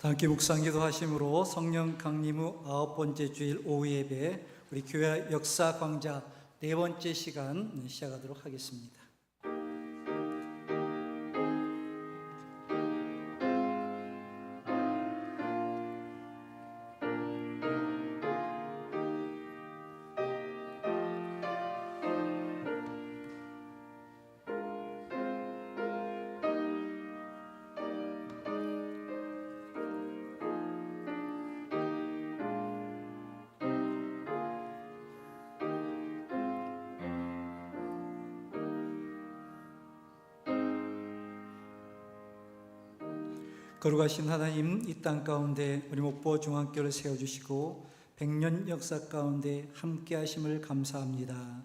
다 함께 묵상기도 하심으로 성령 강림 후 9번째 주일 오후 예배 우리 교회 역사 광자 4번째 시간 시작하도록 하겠습니다. 거룩하신 하나님, 이 땅 가운데 우리 목보 중앙교를 세워주시고 100년 역사 가운데 함께 하심을 감사합니다.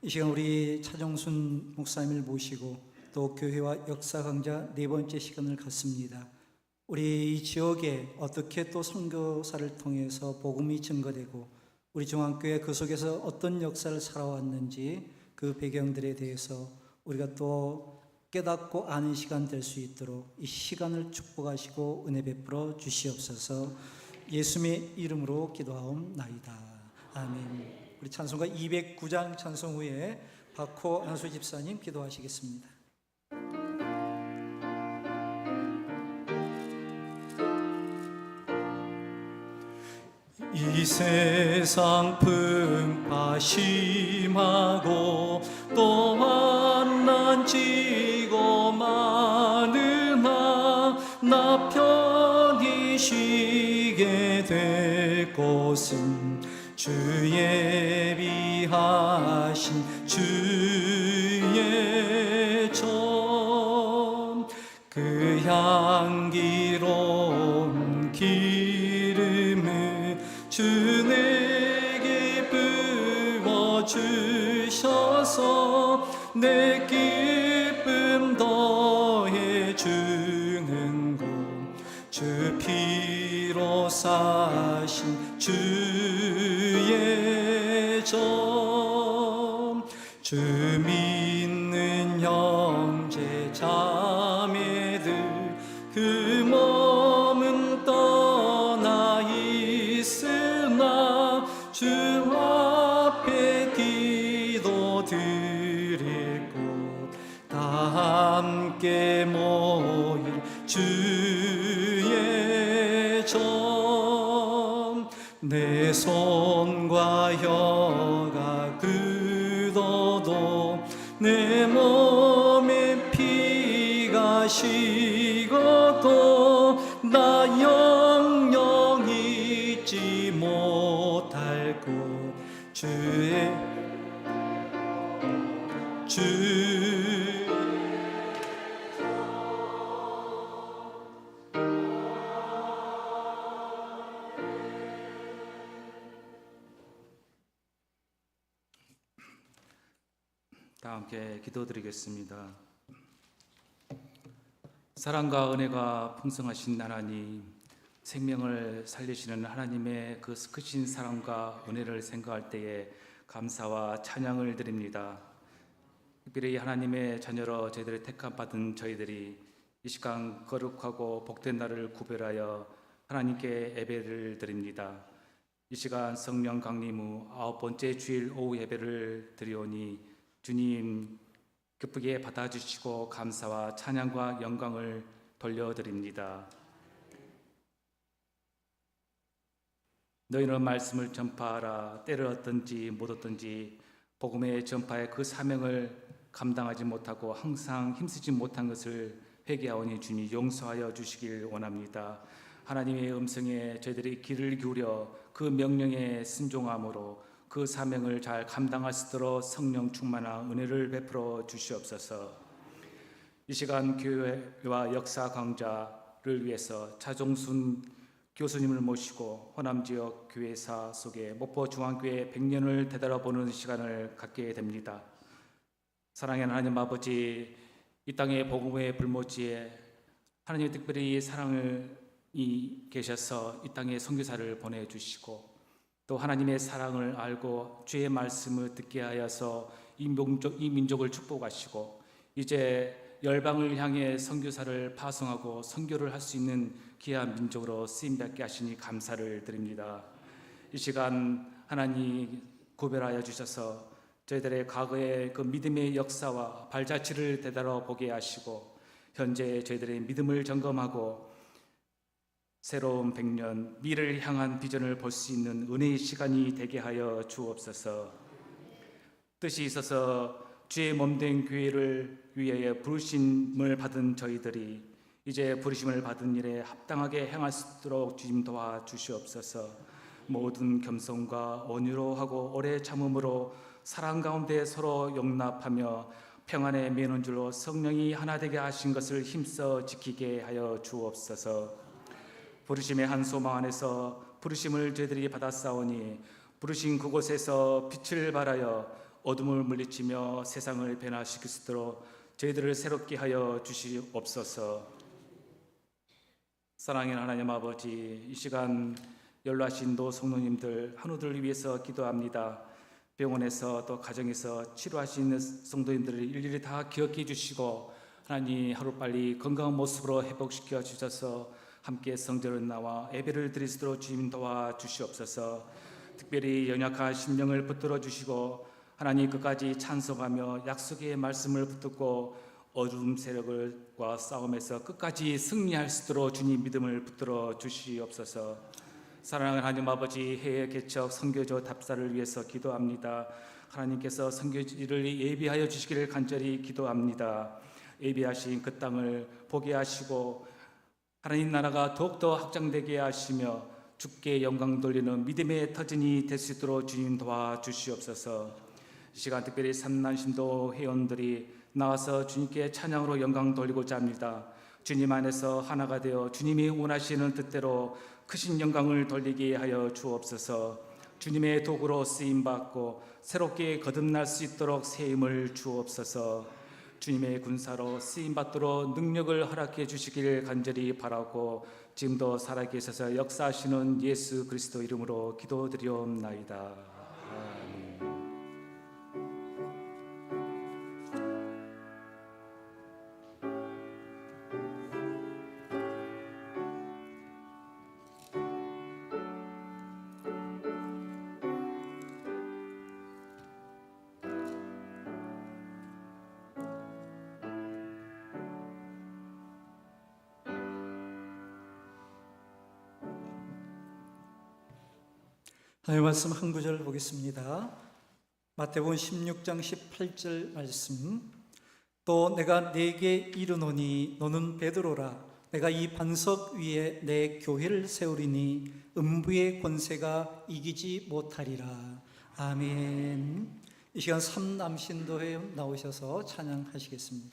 이 시간 우리 차정순 목사님을 모시고 또 교회와 역사 강좌 4번째 시간을 갖습니다. 우리 이 지역에 어떻게 또 선교사를 통해서 복음이 증거되고 우리 중앙교회 그 속에서 어떤 역사를 살아왔는지 그 배경들에 대해서 우리가 또 깨닫고 아는 시간 될 수 있도록 이 시간을 축복하시고 은혜 베풀어 주시옵소서. 예수님의 이름으로 기도하옵나이다. 아멘. 우리 찬송가 209장 찬송 후에 박호 안수 집사님 기도하시겠습니다. 이 세상 풍파 심하고 또 만난 지고 많으나 나 편히 쉬게 될 곳은 주 예비하신 주의 전 그 향기로운 기름을 주 내게 부어주셔서 내 기쁨 더해 주는 곳 주 피로 사신 주의 전 주 믿는 형제 자매들 그 몸은 떠나 있으나 주 앞에 기도 드릴 곳 다 함께 모일 주의 전 내 손과 혀가 굳어도 내 몸에 피가 식어도 나 영영 잊지 못할 곳 주의 다 함께 기도드리겠습니다. 사랑과 은혜가 풍성하신 하나님, 생명을 살리시는 하나님의 그 크신 사랑과 은혜를 생각할 때에 감사와 찬양을 드립니다. 특별히 하나님의 자녀로 저희들을 택함 받은 저희들이 이 시간 거룩하고 복된 날을 구별하여 하나님께 예배를 드립니다. 이 시간 성령 강림 후 9번째 주일 오후 예배를 드리오니 주님 기쁘게 받아주시고 감사와 찬양과 영광을 돌려드립니다. 너희는 말씀을 전파하라. 때를 얻든지 못 얻든지 복음의 전파의 그 사명을 감당하지 못하고 항상 힘쓰지 못한 것을 회개하오니 주님 용서하여 주시길 원합니다. 하나님의 음성에 저희들이 귀를 기울여 그 명령에 순종함으로 그 사명을 잘 감당할 수 있도록 성령 충만한 은혜를 베풀어 주시옵소서. 이 시간 교회와 역사 강좌를 위해서 차종순 교수님을 모시고 호남지역 교회사 속에 목포중앙교회 100년을 되돌아보는 시간을 갖게 됩니다. 사랑하는 하나님 아버지, 이 땅의 복음의 불모지에 하나님의 특별히 사랑을 계셔서 이 땅에 선교사를 보내주시고 또 하나님의 사랑을 알고 주의 말씀을 듣게 하여서 이 민족을 축복하시고 이제 열방을 향해 선교사를 파송하고 선교를 할 수 있는 귀한 민족으로 쓰임받게 하시니 감사를 드립니다. 이 시간 하나님 구별하여 주셔서 저희들의 과거의 그 믿음의 역사와 발자취를 되돌아보게 하시고 현재 저희들의 믿음을 점검하고 새로운 100년 미래를 향한 비전을 볼 수 있는 은혜의 시간이 되게 하여 주옵소서. 뜻이 있어서 주의 몸된 교회를 위하여 부르심을 받은 저희들이 이제 부르심을 받은 일에 합당하게 행할 수 있도록 주님 도와주시옵소서. 모든 겸손과 온유로 하고 오래 참음으로 사랑 가운데 서로 용납하며 평안에 매는 줄로 성령이 하나 되게 하신 것을 힘써 지키게 하여 주옵소서. 부르심의 한 소망 안에서 부르심을 저희들이 받았사오니 부르신 그곳에서 빛을 발하여 어둠을 물리치며 세상을 변화시킬 수 있도록 저희들을 새롭게 하여 주시옵소서. 사랑하는 하나님 아버지, 이 시간 연로하신 노 성도님들 한우들을 위해서 기도합니다. 병원에서 또 가정에서 치료하시는 성도님들을 일일이 다 기억해 주시고 하나님 하루빨리 건강한 모습으로 회복시켜 주셔서 함께 성전을 나와 예배를 드릴 수 있도록 주님 도와주시옵소서. 특별히 연약한 심령을 붙들어 주시고 하나님 끝까지 찬송하며 약속의 말씀을 붙들고 어둠 세력과 싸움에서 끝까지 승리할 수 있도록 주님 믿음을 붙들어 주시옵소서. 사랑하는 하나님 아버지, 해외 개척 선교조 답사를 위해서 기도합니다. 하나님께서 선교지를 예비하여 주시기를 간절히 기도합니다. 예비하신 그 땅을 보게 하시고 하나님 나라가 더욱더 확장되게 하시며 주께 영광 돌리는 믿음의 터전이 될 수 있도록 주님 도와주시옵소서. 이 시간 특별히 삼난신도 회원들이 나와서 주님께 찬양으로 영광 돌리고자 합니다. 주님 안에서 하나가 되어 주님이 원하시는 뜻대로 크신 영광을 돌리게 하여 주옵소서. 주님의 도구로 쓰임받고 새롭게 거듭날 수 있도록 새 힘을 주옵소서. 주님의 군사로 쓰임받도록 능력을 허락해 주시기를 간절히 바라고 지금도 살아계셔서 역사하시는 예수 그리스도 이름으로 기도드리옵나이다. 아멘. 하나님의 말씀 한 구절 보겠습니다. 마태복음 16장 18절 말씀. 또 내가 네게 이르노니 너는 베드로라. 내가 이 반석 위에 내 교회를 세우리니 음부의 권세가 이기지 못하리라. 아멘. 이 시간 삼남신도회 나오셔서 찬양하시겠습니다.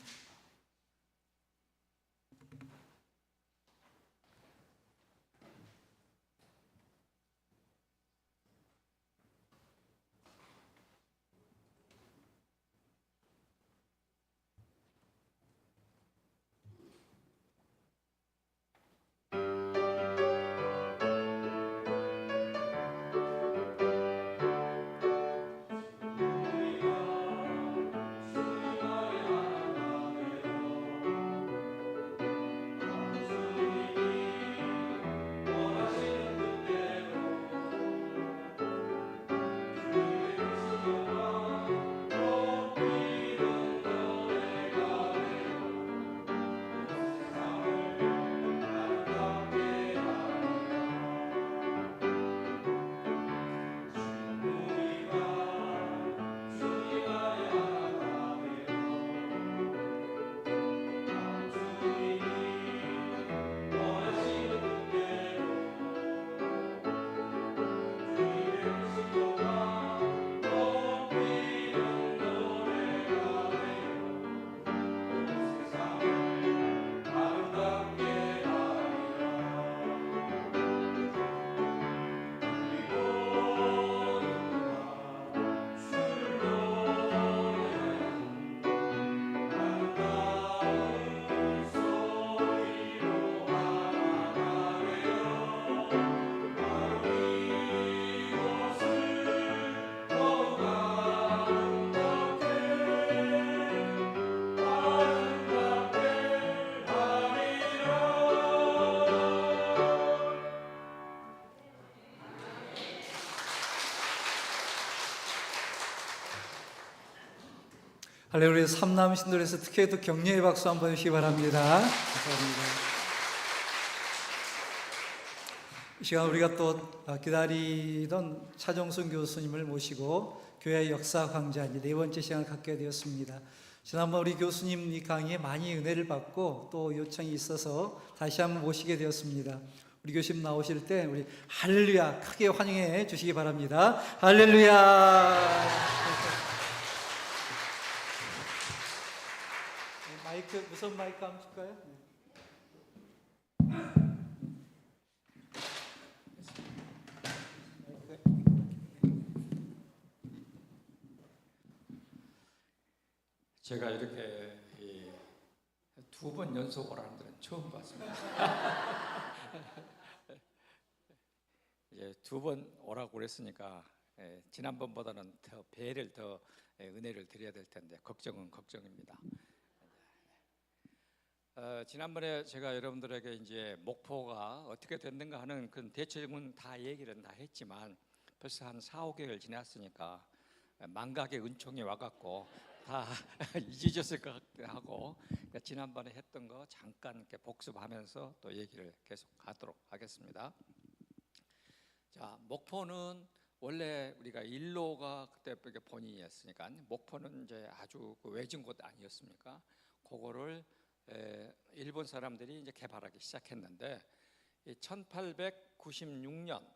할렐루야. 삼남 신도에서 특히 또 격려의 박수 한번 주시기 바랍니다. 감사합니다. 이 시간 우리가 또 기다리던 차정순 교수님을 모시고 교회 역사 강좌 네 번째 시간을 갖게 되었습니다. 지난번 우리 교수님 이 강의에 많이 은혜를 받고 또 요청이 있어서 다시 한번 모시게 되었습니다. 우리 교수님 나오실 때 우리 할렐루야 크게 환영해 주시기 바랍니다. 할렐루야. 마이크, 무선 마이크 한번 줄까요? 제가 이렇게 두 번 연속 오라는 데는 처음 봤습니다. 이제 두 번 오라고 그랬으니까 지난번보다는 더 배를 더 은혜를 드려야 될 텐데 걱정은 걱정입니다. 지난번에 제가 여러분들에게 이제 목포가 어떻게 됐는가 하는 그 대체적인 다 얘기를 다 했지만 벌써 한 4, 5개월 지났으니까 망각의 은총이 와갖고 다 잊으셨을 것 같기도 하고, 그러니까 지난번에 했던 거 잠깐 이렇게 복습하면서 또 얘기를 계속 하도록 하겠습니다. 자, 목포는 원래 우리가 일로가 그때 본인이었으니까 목포는 이제 아주 그 외진 곳 아니었습니까? 그거를 일본 사람들이 이제 개발하기 시작했는데 1896년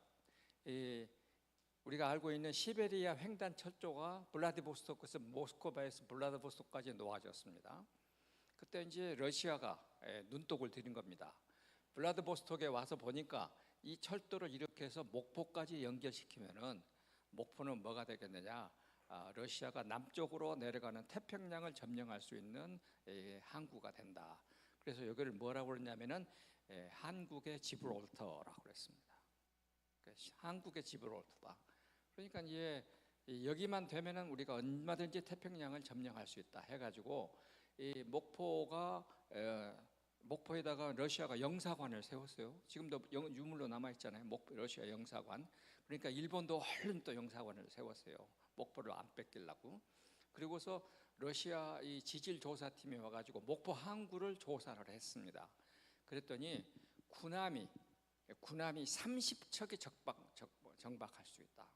우리가 알고 있는 시베리아 횡단 철도가 블라디보스토크에서 모스크바에서 블라디보스토크까지 놓아졌습니다. 그때 이제 러시아가 눈독을 들인 겁니다. 블라디보스토크에 와서 보니까 이 철도를 이렇게 해서 목포까지 연결시키면은 목포는 뭐가 되겠느냐? 러시아가 남쪽으로 내려가는 태평양을 점령할 수 있는 항구가 된다. 그래서 여기를 뭐라고 그러냐면은 한국의 지브롤터라고 그랬습니다. 한국의 지브롤터다. 그러니까 이제 여기만 되면은 우리가 얼마든지 태평양을 점령할 수 있다 해가지고 이 목포에다가 러시아가 영사관을 세웠어요. 지금도 유물로 남아 있잖아요. 러시아 영사관. 그러니까 일본도 얼른 또 영사관을 세웠어요. 목포를 안 뺏기려고. 그리고서 러시아 이 지질 조사팀이 와가지고 목포 항구를 조사를 했습니다. 그랬더니 군함이 30척이 정박할 수 있다.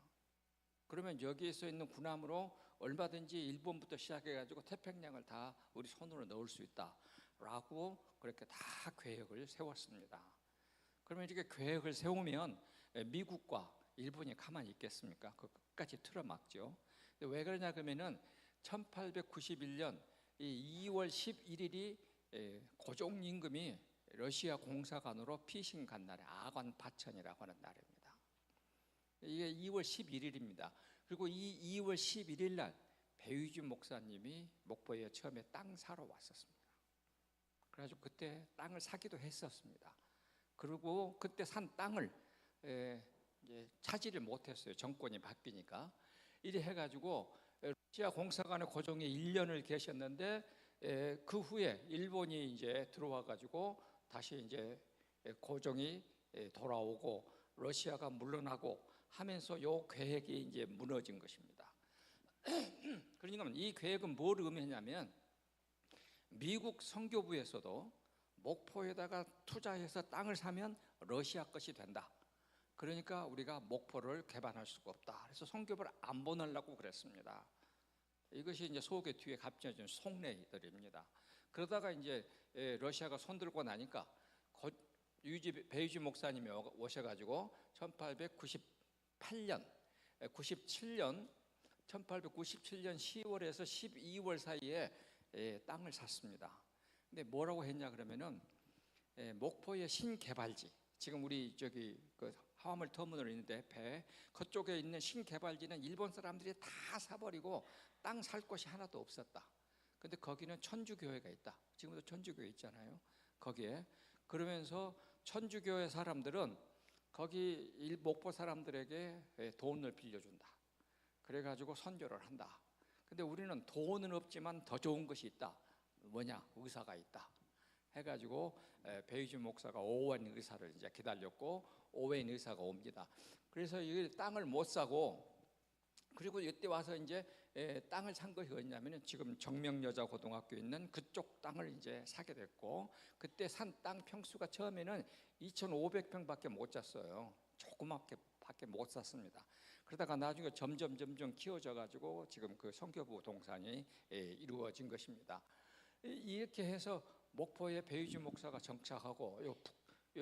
그러면 여기에서 있는 군함으로 얼마든지 일본부터 시작해가지고 태평양을 다 우리 손으로 넣을 수 있다라고 그렇게 다 계획을 세웠습니다. 그러면 이렇게 계획을 세우면 미국과 일본이 가만히 있겠습니까? 그 끝까지 틀어막죠. 왜 그러냐 그러면은 1891년 2월 11일이 고종 임금이 러시아 공사관으로 피신 간 날에 아관 파천이라고 하는 날입니다. 이게 2월 11일입니다. 그리고 이 2월 11일 날 배위주 목사님이 목포에 처음에 땅 사러 왔었습니다. 그래가지고 그때 땅을 사기도 했었습니다. 그리고 그때 산 땅을 이제 차지를 못했어요. 정권이 바뀌니까. 이래 해가지고 러시아 공사관의 고종이 1년을 계셨는데 그 후에 일본이 이제 들어와가지고 다시 이제 고종이 돌아오고 러시아가 물러나고 하면서 요 계획이 이제 무너진 것입니다. 그러니까 이 계획은 뭘 의미하냐면 미국 선교부에서도 목포에다가 투자해서 땅을 사면 러시아 것이 된다. 그러니까 우리가 목포를 개발할 수가 없다. 그래서 선교부를 안 보내려고 그랬습니다. 이것이 이제 속에 뒤에 갇혀진 속내들입니다. 그러다가 이제 러시아가 손들고 나니까 배유지 목사님이 오셔가지고 1897년 10월에서 12월 사이에 땅을 샀습니다. 근데 뭐라고 했냐 그러면은 목포의 신개발지, 지금 우리 저기 그 하와물 터미널 있는데 배 그쪽에 있는 신개발지는 일본 사람들이 다 사버리고 땅 살 곳이 하나도 없었다. 근데 거기는 천주교회가 있다. 지금도 천주교회 있잖아요. 거기에 그러면서 천주교회 사람들은 거기 목포 사람들에게 돈을 빌려준다. 그래가지고 선교를 한다. 근데 우리는 돈은 없지만 더 좋은 것이 있다. 뭐냐? 의사가 있다. 해가지고 배유진 목사가 오웬 의사를 이제 기다렸고 오웬 의사가 옵니다. 그래서 이 땅을 못 사고 그리고 이때 와서 이제 땅을 산 것이 어디냐면은 지금 정명여자고등학교 있는 그쪽 땅을 이제 사게 됐고, 그때 산 땅 평수가 처음에는 2,500평밖에 못 잤어요. 조그맣게밖에 못 샀습니다. 그러다가 나중에 점점 키워져 가지고 지금 그 성교부 동산이 이루어진 것입니다. 이렇게 해서 목포에 배유주 목사가 정착하고, 요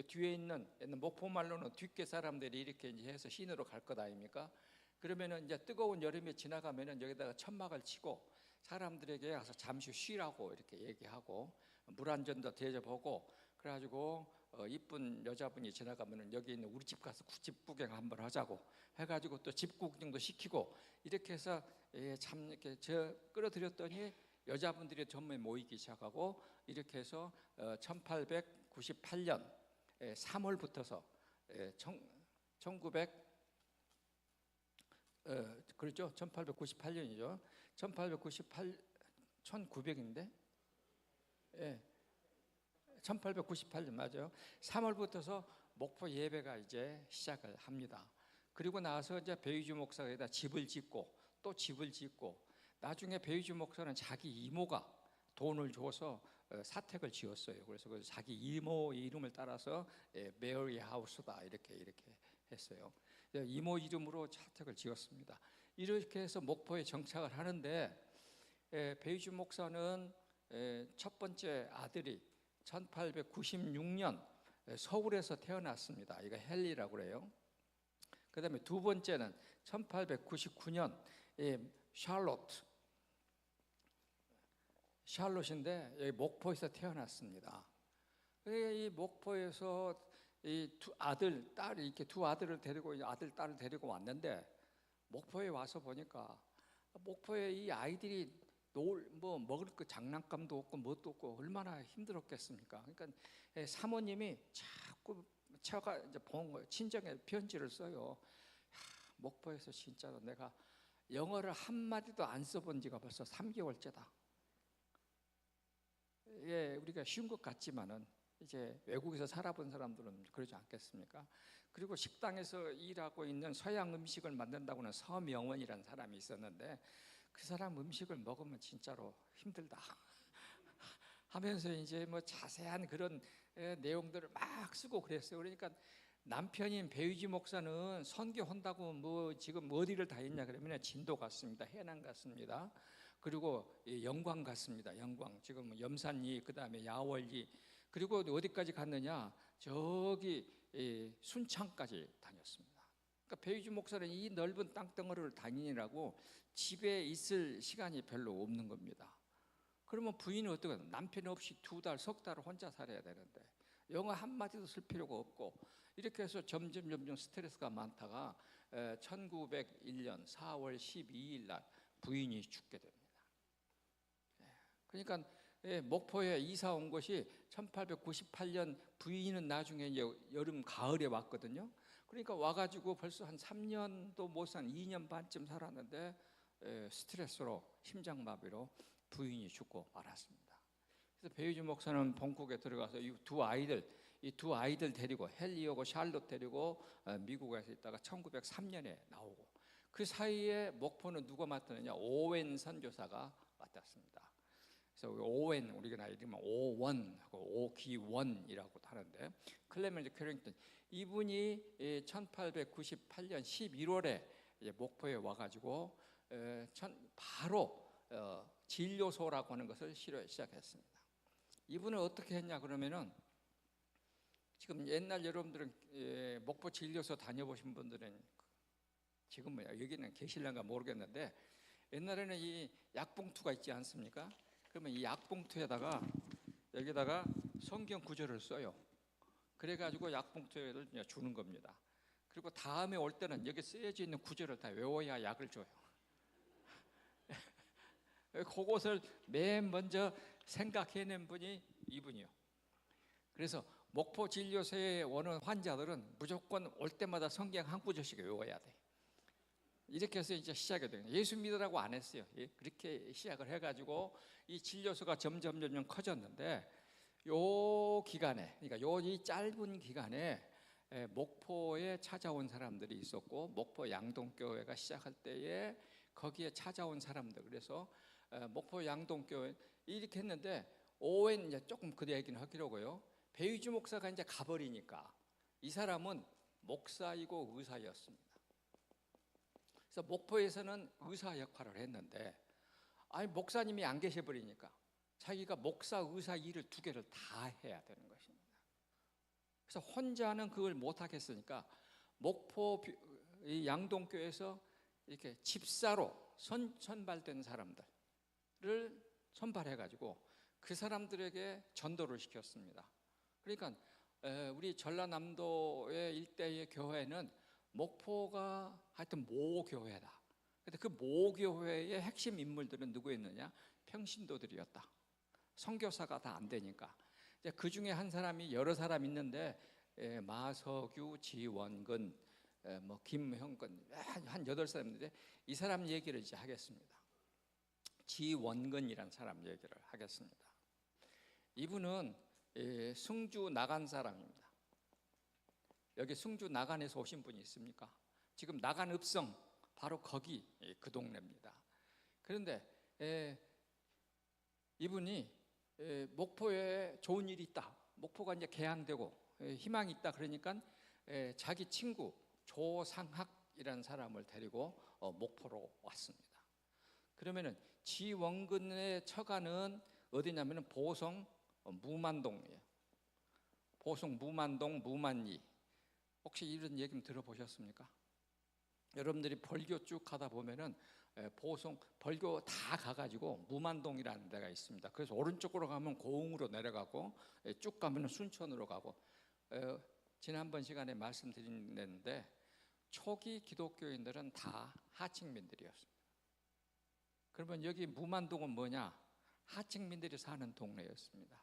뒤에 있는 목포 말로는 뒷계 사람들이 이렇게 이제 해서 시내로 갈 것 아닙니까? 그러면은 이제 뜨거운 여름이 지나가면은 여기다가 천막을 치고 사람들에게 가서 잠시 쉬라고 이렇게 얘기하고 물 한 잔도 대접하고, 그래가지고 이쁜 여자분이 지나가면은 여기 있는 우리 집 가서 집 구경 한번 하자고 해가지고 또 집 구경도 시키고, 이렇게 해서 참 이렇게 끌어들였더니 여자분들이 전부 모이기 시작하고, 이렇게 해서 1898년 3월부터서 그렇죠. 1898년이죠. 1900인데, 1898년 맞아요. 3월부터서 목포 예배가 이제 시작을 합니다. 그리고 나서 이제 배유주 목사가 여기다 집을 짓고 또 집을 짓고, 나중에 배유주 목사는 자기 이모가 돈을 줘서 사택을 지었어요. 그래서 자기 이모 이름을 따라서 메어리 하우스다 이렇게 했어요. 이모 이름으로 사택을 지었습니다. 이렇게 해서 목포에 정착을 하는데, 배유주 목사는 첫 번째 아들이 1896년 서울에서 태어났습니다. 이거 헨리라고 그래요. 그 다음에 두 번째는 1899년 샬롯인데 여기 목포에서 태어났습니다. 이 목포에서 이 두 아들, 딸 이렇게 두 아들을 데리고 아들, 딸을 데리고 왔는데, 목포에 와서 보니까 목포에 이 아이들이 먹을 거 장난감도 없고 뭣도 없고 얼마나 힘들었겠습니까? 그러니까 사모님이 자꾸 제가 이제 본 거예요. 친정에 편지를 써요. 목포에서 진짜로 내가 영어를 한 마디도 안 써본 지가 벌써 3개월째다. 우리가 쉬운 것 같지만은 이제 외국에서 살아본 사람들은 그러지 않겠습니까? 그리고 식당에서 일하고 있는 서양 음식을 만든다고는 서명원이라는 사람이 있었는데, 그 사람 음식을 먹으면 진짜로 힘들다 하면서 이제 뭐 자세한 그런 내용들을 막 쓰고 그랬어요. 그러니까 남편인 배유지 목사는 선교한다고 뭐 지금 어디를 다 했냐 그러면 진도 갔습니다. 해남 갔습니다. 그리고 영광 갔습니다. 영광 지금 염산리, 그 다음에 야월리, 그리고 어디까지 갔느냐, 저기 순창까지 다녔습니다. 그러니까 배유주 목사는 이 넓은 땅덩어리를 다니느라고 집에 있을 시간이 별로 없는 겁니다. 그러면 부인은 어떻게, 남편 없이 2달, 석 달을 혼자 살아야 되는데 영어 한마디도 쓸 필요가 없고, 이렇게 해서 점점 스트레스가 많다가 1901년 4월 12일 날 부인이 죽게 됩니다. 그러니까 목포에 이사 온 것이 1898년, 부인은 나중에 이제 여름 가을에 왔거든요. 그러니까 와가지고 벌써 한 3년도 못 산 2년 반쯤 살았는데 스트레스로 심장마비로 부인이 죽고 말았습니다. 그래서 배유주 목사는 본국에 들어가서 이 두 아이들 데리고, 헨리하고 샬롯 데리고 미국에서 있다가 1903년에 나오고, 그 사이에 목포는 누가 맡았느냐, 오웬 선교사가 맡았습니다. 그래서 오웬, 우리가 이름은 오원하고 오기원이라고 하는데, 클레멘트 캐링턴 이분이 1898년 11월에 목포에 와가지고 바로 진료소라고 하는 것을 시작했습니다. 이분은 어떻게 했냐 그러면은, 지금 옛날 여러분들은 목포 진료소 다녀보신 분들은 지금 여기는 계실런가 모르겠는데, 옛날에는 이 약봉투가 있지 않습니까? 그러면 이 약봉투에다가 여기다가 성경 구절을 써요. 그래가지고 약봉투를 주는 겁니다. 그리고 다음에 올 때는 여기 쓰여져 있는 구절을 다 외워야 약을 줘요. 그것을 맨 먼저 생각해낸 분이 이분이요. 그래서 목포 진료소에 오는 환자들은 무조건 올 때마다 성경 한 구절씩 외워야 돼. 이렇게 해서 이제 시작이 돼요. 예수 믿으라고 안 했어요. 그렇게 시작을 해가지고 이 진료소가 점점 커졌는데, 요 기간에, 그러니까 이 짧은 기간에 목포에 찾아온 사람들이 있었고 목포 양동교회가 시작할 때에 거기에 찾아온 사람들, 그래서 목포 양동교회 이렇게 했는데 오웬 이제 조금 그 얘기는 하기로고요. 배위주 목사가 이제 가버리니까 이 사람은 목사이고 의사였습니다. 그래서 목포에서는 의사 역할을 했는데 아니 목사님이 안 계셔버리니까 자기가 목사, 의사 일을 두 개를 다 해야 되는 것입니다. 그래서 혼자는 그걸 못하겠으니까 목포 이 양동교에서 이렇게 집사로 선발된 사람들을 선발해가지고 그 사람들에게 전도를 시켰습니다. 그러니까 우리 전라남도의 일대의 교회는 목포가 하여튼 모교회다. 근데 그 모교회의 핵심 인물들은 누구였느냐? 평신도들이었다. 선교사가 다 안 되니까 이제 그 중에 한 사람이 여러 사람 있는데 마석유, 지원근, 뭐 김형근 한 8사람 있는데 이 사람 얘기를 이제 하겠습니다. 지원근이라는 사람 얘기를 하겠습니다. 이분은 승주 나간 사람입니다. 여기 승주 나간에서 오신 분이 있습니까? 지금 나간 읍성 바로 거기 그 동네입니다. 그런데 이분이 목포에 좋은 일이 있다, 목포가 이제 개항되고 희망이 있다 그러니까 자기 친구 조상학이라는 사람을 데리고 목포로 왔습니다. 그러면은 지원근의 처가는 어디냐면은 보성 무만동이에요. 보성 무만동 무만리. 혹시 이런 얘기 들어보셨습니까? 여러분들이 벌교 쭉 가다 보면은 보성 벌교 다 가가지고 무만동이라는 데가 있습니다. 그래서 오른쪽으로 가면 고흥으로 내려가고 쭉 가면 순천으로 가고 지난번 시간에 말씀드렸는데 초기 기독교인들은 다 하층민들이었습니다. 그러면 여기 무만동은 뭐냐? 하층민들이 사는 동네였습니다.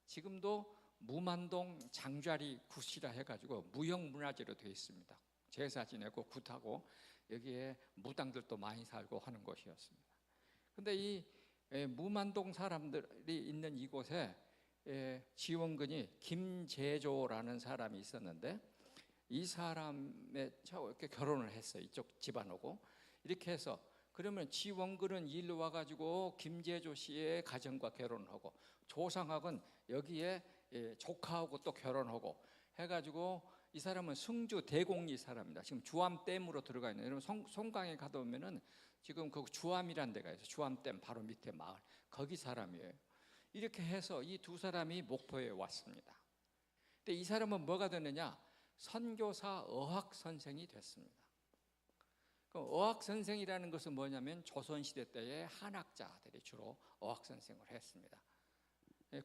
지금도 무만동 장좌리 굿이라 해가지고 무형문화재로 되어 있습니다. 제사 지내고 굿하고 여기에 무당들도 많이 살고 하는 곳이었습니다. 근데 이 무만동 사람들이 있는 이곳에 지원근이 김재조라는 사람이 있었는데 이 사람의 이렇게 결혼을 했어요. 이쪽 집안하고 이렇게 해서 그러면 지원근은 일로 와가지고 김재조 씨의 가정과 결혼하고 조상학은 여기에 조카하고 또 결혼하고 해가지고 이 사람은 승주 대곡리 사람입니다. 지금 주암댐으로 들어가 있는 여러분 송강에 가다 보면은 지금 그 주암이라는 데가 있어요. 주암댐 바로 밑에 마을 거기 사람이에요. 이렇게 해서 이 두 사람이 목포에 왔습니다. 근데 이 사람은 뭐가 됐느냐? 선교사 어학 선생이 됐습니다. 그 어학 선생이라는 것은 뭐냐면 조선시대 때의 한학자들이 주로 어학 선생을 했습니다.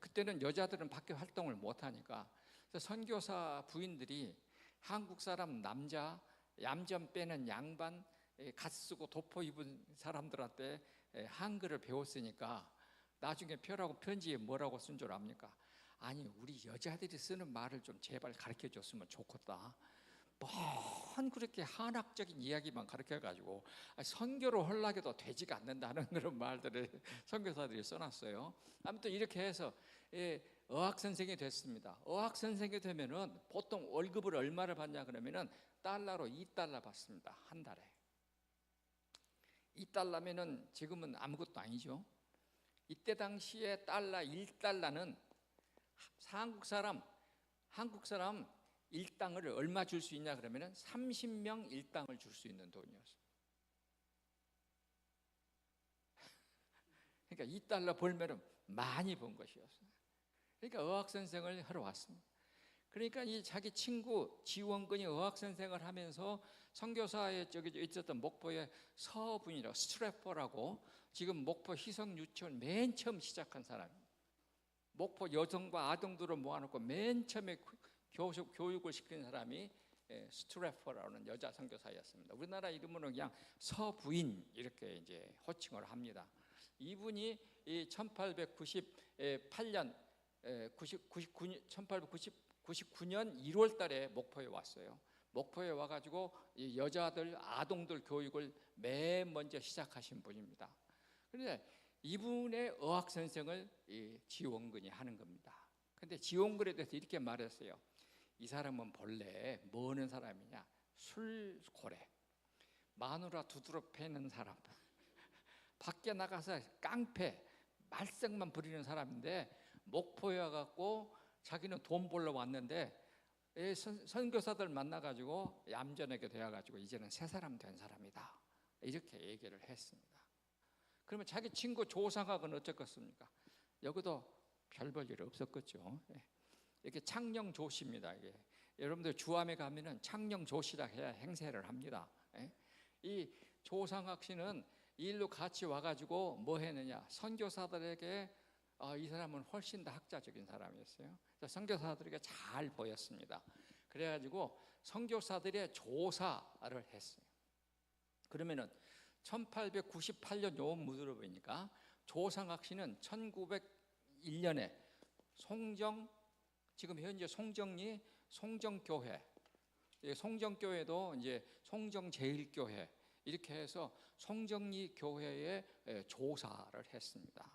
그때는 여자들은 밖에 활동을 못하니까 선교사 부인들이 한국 사람 남자 얌전 빼는 양반 갓 쓰고 도포 입은 사람들한테 한글을 배웠으니까 나중에 표라고 편지에 뭐라고 쓴 줄 압니까? 아니 우리 여자들이 쓰는 말을 좀 제발 가르쳐 줬으면 좋겠다. 뭔 그렇게 한학적인 이야기만 가르쳐가지고 선교로 하려고 되지가 않는다는 그런 말들을 선교사들이 써놨어요. 아무튼 이렇게 해서 어학 선생이 됐습니다. 어학 선생이 되면은 보통 월급을 얼마를 받냐 그러면은 달러로 2달러 받습니다. 한 달에. 2달러면은 지금은 아무것도 아니죠. 이때 당시에 달러 1달러는 한국 사람 일당을 얼마 줄 수 있냐 그러면은 30명 일당을 줄 수 있는 돈이었어요. 그러니까 2달러 벌면은 많이 번 것이었어요. 그러니까 어학 선생을 하러 왔습니다. 그러니까 이 자기 친구 지원근이 어학 선생을 하면서 선교사에 저기 있었던 목포의 서분이라고 스트래퍼라고 지금 목포 희성 유치원 맨 처음 시작한 사람입니다. 목포 여성과 아동들을 모아놓고 맨 처음에 교육을 시킨 사람이 스트래퍼라는 여자 선교사였습니다. 우리나라 이름으로 그냥 서부인 이렇게 이제 호칭을 합니다. 이분이 1898년 1899년 1월 달에 목포에 왔어요. 목포에 와가지고 이 여자들 아동들 교육을 맨 먼저 시작하신 분입니다. 그런데 이분의 어학 선생을 지원근이 하는 겁니다. 근데 지원근에 대해서 이렇게 말했어요. 이 사람은 본래 뭐 하는 사람이냐? 술고래, 마누라 두드러 패는 사람, 밖에 나가서 깡패, 말썽만 부리는 사람인데 목포에 와갖고 자기는 돈 벌러 왔는데 선교사들 만나가지고 얌전하게 되어가지고 이제는 새 사람 된 사람이다, 이렇게 얘기를 했습니다. 그러면 자기 친구 조상학은 어쩌겠습니까? 여기도 별 볼 일 없었겠죠. 이렇게 창녕조씨입니다. 이게 여러분들 주암에 가면은 창녕조씨라 해야 행세를 합니다. 이 조상학 씨는 일로 같이 와가지고 뭐 했느냐? 선교사들에게 이 사람은 훨씬 더 학자적인 사람이었어요. 선교사들에게 잘 보였습니다. 그래가지고 선교사들의 조사를 했어요. 그러면은 1898년 요 무드로 보니까 조상학 씨는 1901년에 지금 현재 송정리 송정교회, 송정교회도 이제 송정제일교회 이렇게 해서 송정리 교회에 조사를 했습니다.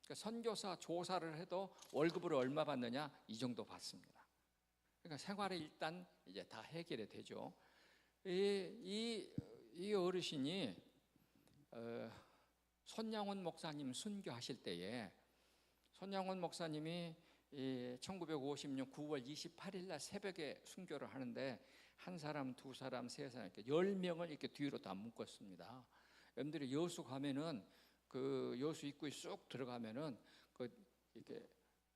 그러니까 선교사 조사를 해도 월급을 얼마 받느냐? 이 정도 받습니다. 그러니까 생활에 일단 이제 다 해결이 되죠. 이 어르신이 손양원 목사님 순교하실 때에 손양원 목사님이 1950년 9월 28일 날 새벽에 순교를 하는데 한 사람, 두 사람, 세 사람 이렇게 10명을 이렇게 뒤로 다 묶었습니다. 여러분들이 여수 가면은 그 여수 입구에 쑥 들어가면은 그 이렇게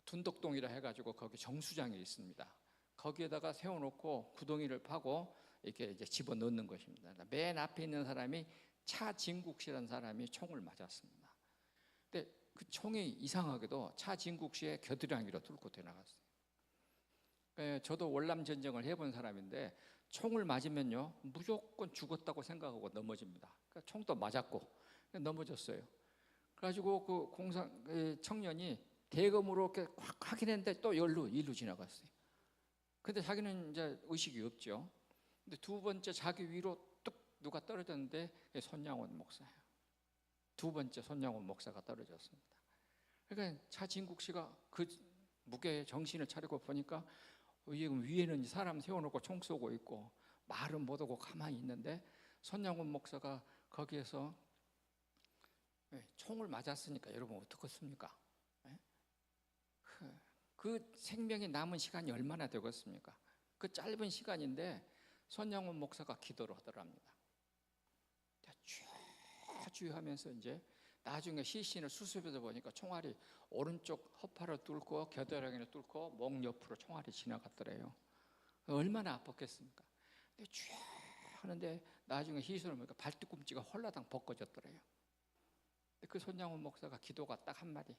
둔덕동이라 해가지고 거기 정수장이 있습니다. 거기에다가 세워놓고 구덩이를 파고 이렇게 이제 집어 넣는 것입니다. 맨 앞에 있는 사람이 차진국 씨라는 사람이 총을 맞았습니다. 근데 그 총이 이상하게도 차진국 씨의 겨드랑이로 뚫고 되나갔어요. 저도 월남 전쟁을 해본 사람인데 총을 맞으면요 무조건 죽었다고 생각하고 넘어집니다. 그러니까 총도 맞았고 넘어졌어요. 그래가지고 그 청년이 대검으로 이렇게 확 하긴 했는데 또 일로 지나갔어요. 근데 자기는 이제 의식이 없죠. 근데 두 번째 자기 위로 뚝 누가 떨어졌는데 손양원 목사예요. 두 번째 손양원 목사가 떨어졌습니다. 그러니까 차진국 씨가 그 무게에 정신을 차리고 보니까 위에는 사람 세워놓고 총 쏘고 있고 말은 못하고 가만히 있는데 손양원 목사가 거기에서 총을 맞았으니까 여러분 어떻겠습니까? 그 생명이 남은 시간이 얼마나 되겠습니까? 그 짧은 시간인데 손양원 목사가 기도를 하더랍니다. 쭉 하면서 이제 나중에 시신을 수습해서 보니까 총알이 오른쪽 허파를 뚫고 겨드랑이를 뚫고 목 옆으로 총알이 지나갔더래요. 얼마나 아팠겠습니까? 근데 쭉 하는데 나중에 시신을 보니까 발뒤꿈치가 홀라당 벗겨졌더래요. 그 손양원 목사가 기도가 딱 한마디,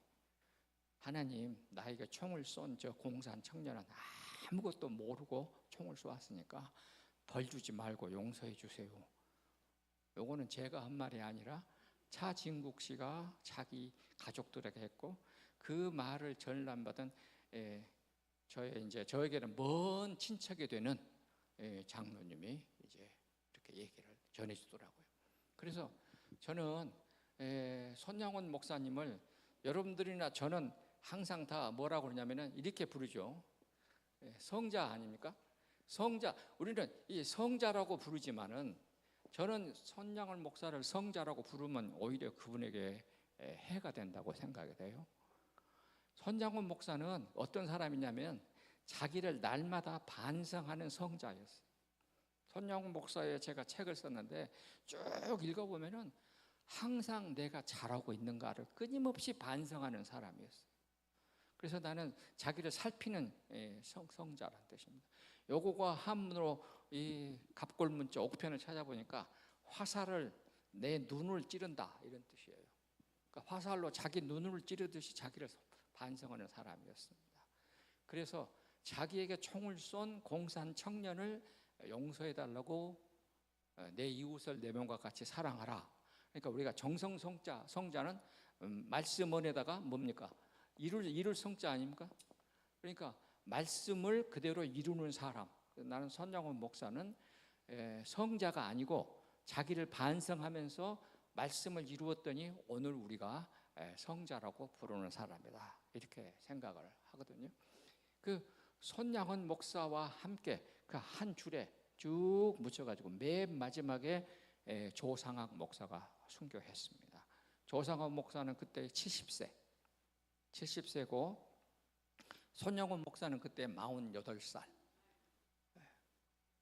하나님, 나에게 총을 쏜 저 공산 청년은 아무것도 모르고 총을 쏘았으니까 벌 주지 말고 용서해 주세요. 요거는 제가 한 말이 아니라 차진국 씨가 자기 가족들에게 했고 그 말을 전람받은 저에게는 먼 친척이 되는 장로님이 이제 이렇게 얘기를 전해주더라고요. 그래서 저는 손양원 목사님을 여러분들이나 저는 항상 다 뭐라고 그러냐면은 이렇게 부르죠. 성자 아닙니까? 성자. 우리는 이 성자라고 부르지만은 저는 손양원 목사를 성자라고 부르면 오히려 그분에게 해가 된다고 생각이 돼요. 손양원 목사는 어떤 사람이냐면 자기를 날마다 반성하는 성자였어요. 손양원 목사의 제가 책을 썼는데 쭉 읽어보면은 항상 내가 잘하고 있는가를 끊임없이 반성하는 사람이었어요. 그래서 나는 자기를 살피는 성자라는 뜻입니다. 요거가 한문으로 이 갑골문자 옥편을 찾아보니까 화살을 내 눈을 찌른다 이런 뜻이에요. 그러니까 화살로 자기 눈을 찌르듯이 자기를 반성하는 사람이었습니다. 그래서 자기에게 총을 쏜 공산 청년을 용서해달라고 내 이웃을 내 몸과 같이 사랑하라. 그러니까 우리가 정성 성자는 말씀원에다가 뭡니까? 이룰 성자 아닙니까? 그러니까 말씀을 그대로 이루는 사람. 나는 손양원 목사는 성자가 아니고 자기를 반성하면서 말씀을 이루었더니 오늘 우리가 성자라고 부르는 사람이다. 이렇게 생각을 하거든요. 그 손양원 목사와 함께 그 한 줄에 쭉 묻혀가지고 맨 마지막에 조상학 목사가 순교했습니다. 조상학 목사는 그때 70세고 손양원 목사는 그때 48살.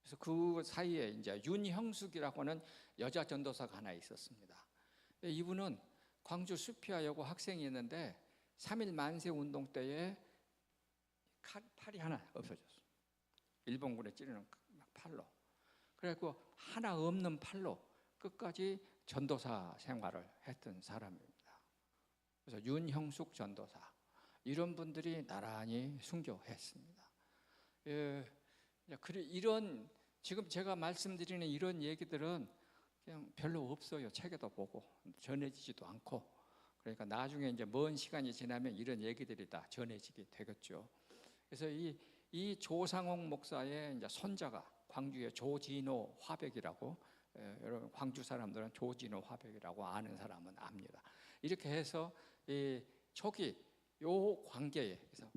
그래서 그 사이에 이제 윤형숙이라고 하는 여자 전도사가 하나 있었습니다. 이분은 광주 수피아여고 학생이었는데 3.1 만세 운동 때에 팔이 하나 없어졌어요. 일본군에 찌르는 팔로. 그래갖고 하나 없는 팔로 끝까지 전도사 생활을 했던 사람입니다. 그래서 윤형숙 전도사, 이런 분들이 나란히 순교했습니다. 이런 지금 제가 말씀드리는 이런 얘기들은 그냥 별로 없어요. 책에도 보고 전해지지도 않고. 그러니까 나중에 이제 먼 시간이 지나면 이런 얘기들이 다 전해지게 되겠죠. 그래서 이 조상옥 목사의 이제 손자가 광주의 조진호 화백이라고, 여러분 광주 사람들은 조진호 화백이라고 아는 사람은 압니다. 이렇게 해서 이 초기 요 관계에 그래서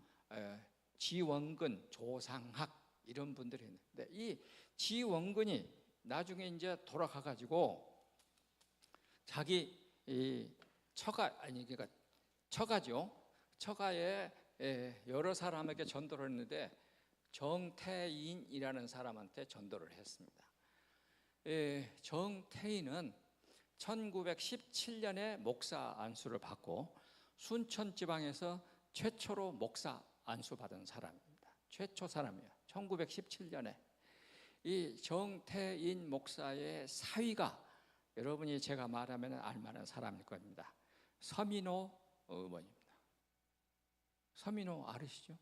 지원근, 조상학 이런 분들이 있는데, 이 지원근이 나중에 이제 돌아가 가지고 자기 이 그러니까 처가죠. 처가에 여러 사람에게 전도를 했는데 정태인이라는 사람한테 전도를 했습니다. 정태인은 1917년에 목사 안수를 받고 순천 지방에서 최초로 목사 안수 받은 사람입니다. 최초 사람이에요. 1917년에 이 정태인 목사의 사위가 여러분이 제가 말하면 알만한 사람일 겁니다. 서민호 의원입니다. 서민호 알으시죠?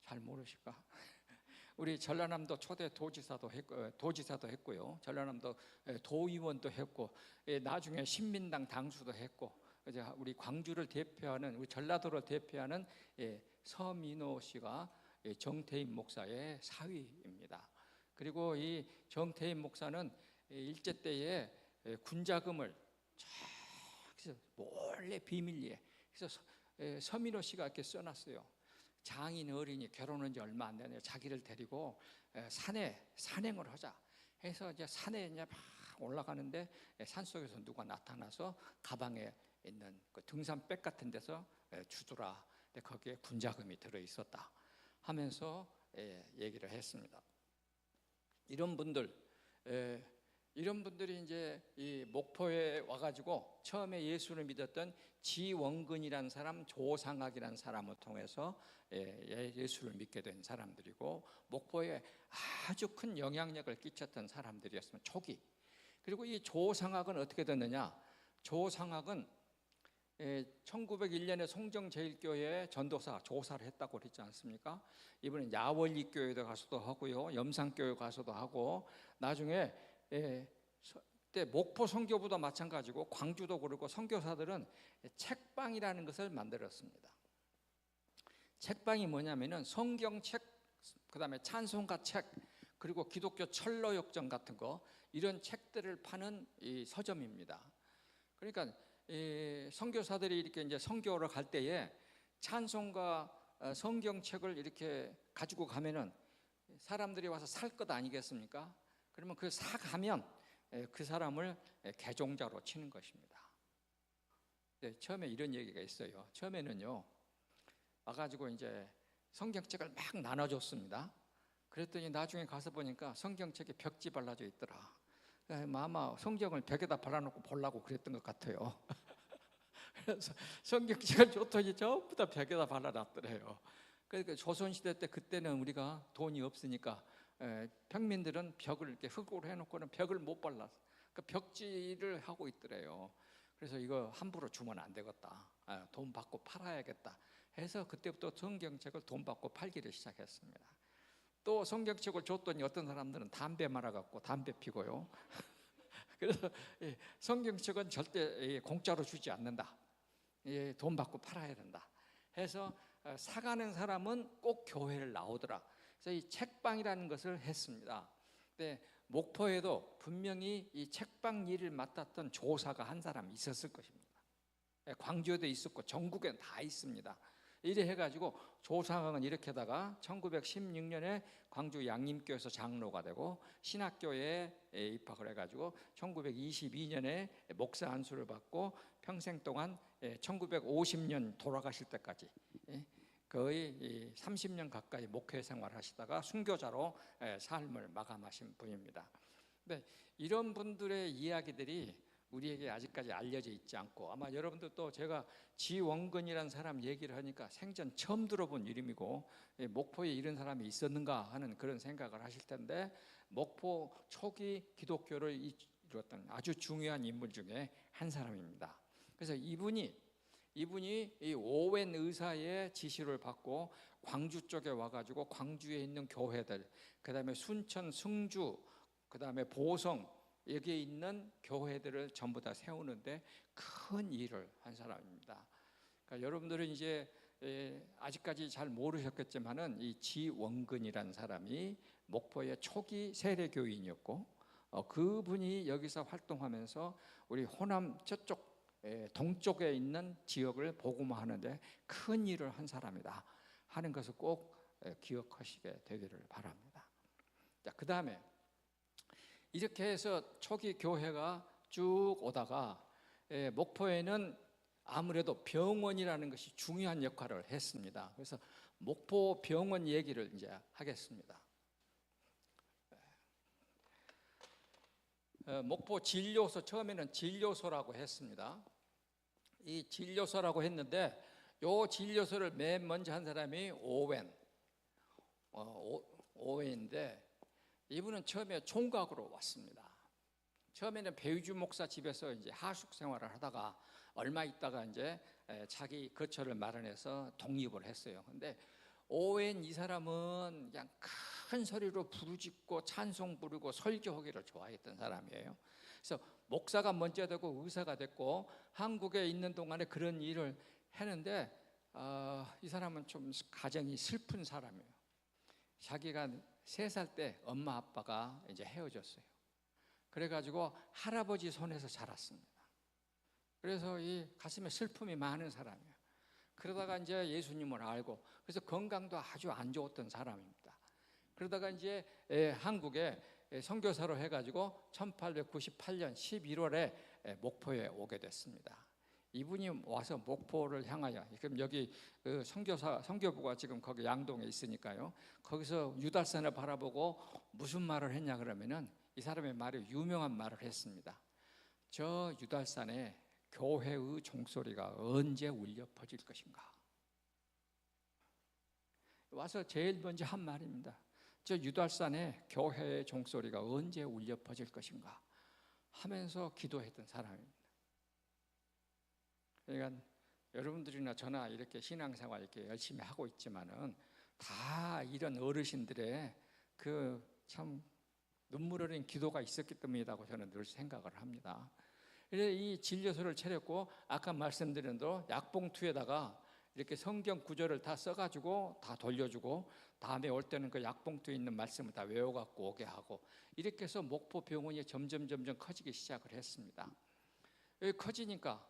잘 모르실까? 우리 전라남도 초대 도지사도 했고요. 전라남도 도의원도 했고, 나중에 신민당 당수도 했고, 이제 우리 광주를 대표하는, 우리 전라도를 대표하는 서민호 씨가 정태인 목사의 사위입니다. 그리고 이 정태인 목사는 일제 때에 군자금을 몰래 비밀리에, 그래서 서민호 씨가 이렇게 써놨어요. 장인 어린이 결혼한 지 얼마 안 되네, 자기를 데리고 산에 산행을 하자 해서 이제 산에 이제 막 올라가는데 산속에서 누가 나타나서 가방에 있는 그 등산백 같은 데서 주더라. 근데 거기에 군자금이 들어 있었다 하면서 얘기를 했습니다. 이런 분들이 이제 이 목포에 와가지고 처음에 예수를 믿었던 지원근이라는 사람, 조상학이라는 사람을 통해서 예수를 믿게 된 사람들이고, 목포에 아주 큰 영향력을 끼쳤던 사람들이었으면 초기. 그리고 이 조상학은 어떻게 됐느냐? 조상학은 1901년에 송정제일교회에 전도사 조사를 했다고 그랬지 않습니까? 이분은 야월리교회도 가서도 하고요, 염산교회 가서도 하고, 나중에 그때 목포 선교부도 마찬가지고 광주도 그렇고 선교사들은 책방이라는 것을 만들었습니다. 책방이 뭐냐면은 성경책, 그다음에 찬송가 책, 그리고 기독교 철로역정 같은 거, 이런 책들을 파는 이 서점입니다. 그러니까 선교사들이 이렇게 이제 선교를 갈 때에 찬송가 성경책을 이렇게 가지고 가면은 사람들이 와서 살 것 아니겠습니까? 그러면 그 사가면 그 사람을 개종자로 치는 것입니다. 처음에 이런 얘기가 있어요. 처음에는요, 와가지고 이제 성경책을 막 나눠줬습니다. 그랬더니 나중에 가서 보니까 성경책에 벽지 발라져 있더라. 아마 성경을 벽에다 발라놓고 보려고 그랬던 것 같아요. 그래서 성경책을 줬더니 전부 다 벽에다 발라놨더래요. 그러니까 조선시대 때, 그때는 우리가 돈이 없으니까 평민들은 벽을 이렇게 흙으로 해놓고는 벽을 못 발랐어. 그 벽지를 하고 있더래요. 그래서 이거 함부로 주면 안 되겠다, 돈 받고 팔아야겠다 해서 그때부터 성경책을 돈 받고 팔기를 시작했습니다. 또 성경책을 줬더니 어떤 사람들은 담배 말아갖고 담배 피고요. 그래서 성경책은 절대 공짜로 주지 않는다, 돈 받고 팔아야 된다 해서 사가는 사람은 꼭 교회를 나오더라. 그래서 이 책방이라는 것을 했습니다. 근데 목포에도 분명히 이 책방 일을 맡았던 조사가 한 사람 있었을 것입니다. 광주에도 있었고 전국에 다 있습니다. 이래 해가지고 조상은 이렇게다가 1916년에 광주 양림교에서 장로가 되고 신학교에 입학을 해가지고 1922년에 목사 안수를 받고 평생 동안 1950년 돌아가실 때까지 거의 30년 가까이 목회 생활하시다가 순교자로 삶을 마감하신 분입니다. 근데 이런 분들의 이야기들이 우리에게 아직까지 알려져 있지 않고, 아마 여러분들도 제가 지원근이라는 사람 얘기를 하니까 생전 처음 들어본 이름이고 목포에 이런 사람이 있었는가 하는 그런 생각을 하실 텐데, 목포 초기 기독교를 이루었던 아주 중요한 인물 중에 한 사람입니다. 그래서 이분이 이 오웬 의사의 지시를 받고 광주 쪽에 와가지고 광주에 있는 교회들, 그 다음에 순천, 승주, 그 다음에 보성, 여기에 있는 교회들을 전부 다 세우는데 큰 일을 한 사람입니다. 그러니까 여러분들은 이제 아직까지 잘 모르셨겠지만은 이 지원근이라는 사람이 목포의 초기 세례교인이었고, 그분이 여기서 활동하면서 우리 호남 저쪽 동쪽에 있는 지역을 복음화하는데 큰 일을 한 사람이다 하는 것을 꼭 기억하시게 되기를 바랍니다. 자, 그 다음에 이렇게 해서 초기 교회가 쭉 오다가 목포에는 아무래도 병원이라는 것이 중요한 역할을 했습니다. 그래서 목포 병원 얘기를 이제 하겠습니다. 목포 진료소, 처음에는 진료소라고 했습니다. 이 진료소라고 했는데 요 진료소를 맨 먼저 한 사람이 오웬인데, 이분은 처음에 총각으로 왔습니다. 처음에는 배위주 목사 집에서 이제 하숙 생활을 하다가 얼마 있다가 이제 자기 거처를 마련해서 독립을 했어요. 근데 오웬 이 사람은 그냥 큰 소리로 부르짖고 찬송 부르고 설교하기를 좋아했던 사람이에요. 그래서 목사가 먼저 되고 의사가 됐고 한국에 있는 동안에 그런 일을 했는데, 이 사람은 좀 가정이 슬픈 사람이에요. 자기가 3살 때 엄마 아빠가 이제 헤어졌어요. 그래가지고 할아버지 손에서 자랐습니다. 그래서 이 가슴에 슬픔이 많은 사람이에요. 그러다가 이제 예수님을 알고, 그래서 건강도 아주 안 좋았던 사람입니다. 그러다가 이제 한국에 선교사로 해가지고 1898년 11월에 목포에 오게 됐습니다. 이분이 와서 목포를 향하여, 그럼 여기 그 선교부가 지금 거기 양동에 있으니까요, 거기서 유달산을 바라보고 무슨 말을 했냐 그러면은 이 사람의 말이 유명한 말을 했습니다. 저 유달산에 교회의 종소리가 언제 울려 퍼질 것인가. 와서 제일 먼저 한 말입니다. 저 유달산에 교회의 종소리가 언제 울려 퍼질 것인가 하면서 기도했던 사람입니다. 그러니까 여러분들이나 저나 이렇게 신앙생활 이렇게 열심히 하고 있지만은 다 이런 어르신들의 그 참 눈물 어린 기도가 있었기 때문이라고 저는 늘 생각을 합니다. 그래서 이 진료소를 차렸고, 아까 말씀드린 대로 약봉투에다가 이렇게 성경 구절을 다 써가지고 다 돌려주고, 다음에 올 때는 그 약봉투에 있는 말씀을 다 외워갖고 오게 하고, 이렇게 해서 목포 병원이 점점 커지기 시작을 했습니다. 커지니까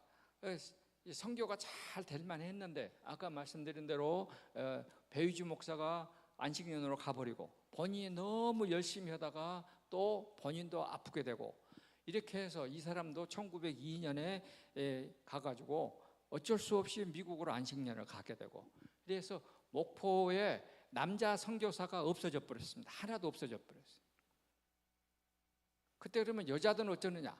선교가 잘 될 만했는데, 아까 말씀드린 대로 배위주 목사가 안식년으로 가버리고 본인이 너무 열심히 하다가 또 본인도 아프게 되고, 이렇게 해서 이 사람도 1902년에 가가지고 어쩔 수 없이 미국으로 안식년을 가게 되고, 그래서 목포에 남자 선교사가 없어져 버렸습니다. 하나도 없어져 버렸어요. 그때 그러면 여자들은 어쩌느냐?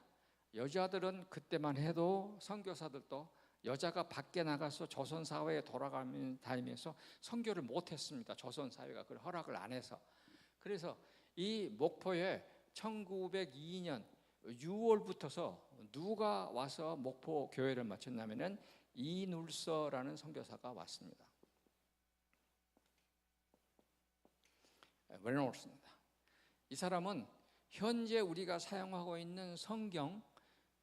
여자들은 그때만 해도 선교사들도 여자가 밖에 나가서 조선 사회에 돌아다니면서 선교를 못했습니다. 조선 사회가 그걸 허락을 안 해서. 그래서 이 목포에 1902년 6월부터서 누가 와서 목포 교회를 마쳤냐면은 이눌서라는 선교사가 왔습니다. 레놀스입니다. 이 사람은 현재 우리가 사용하고 있는 성경,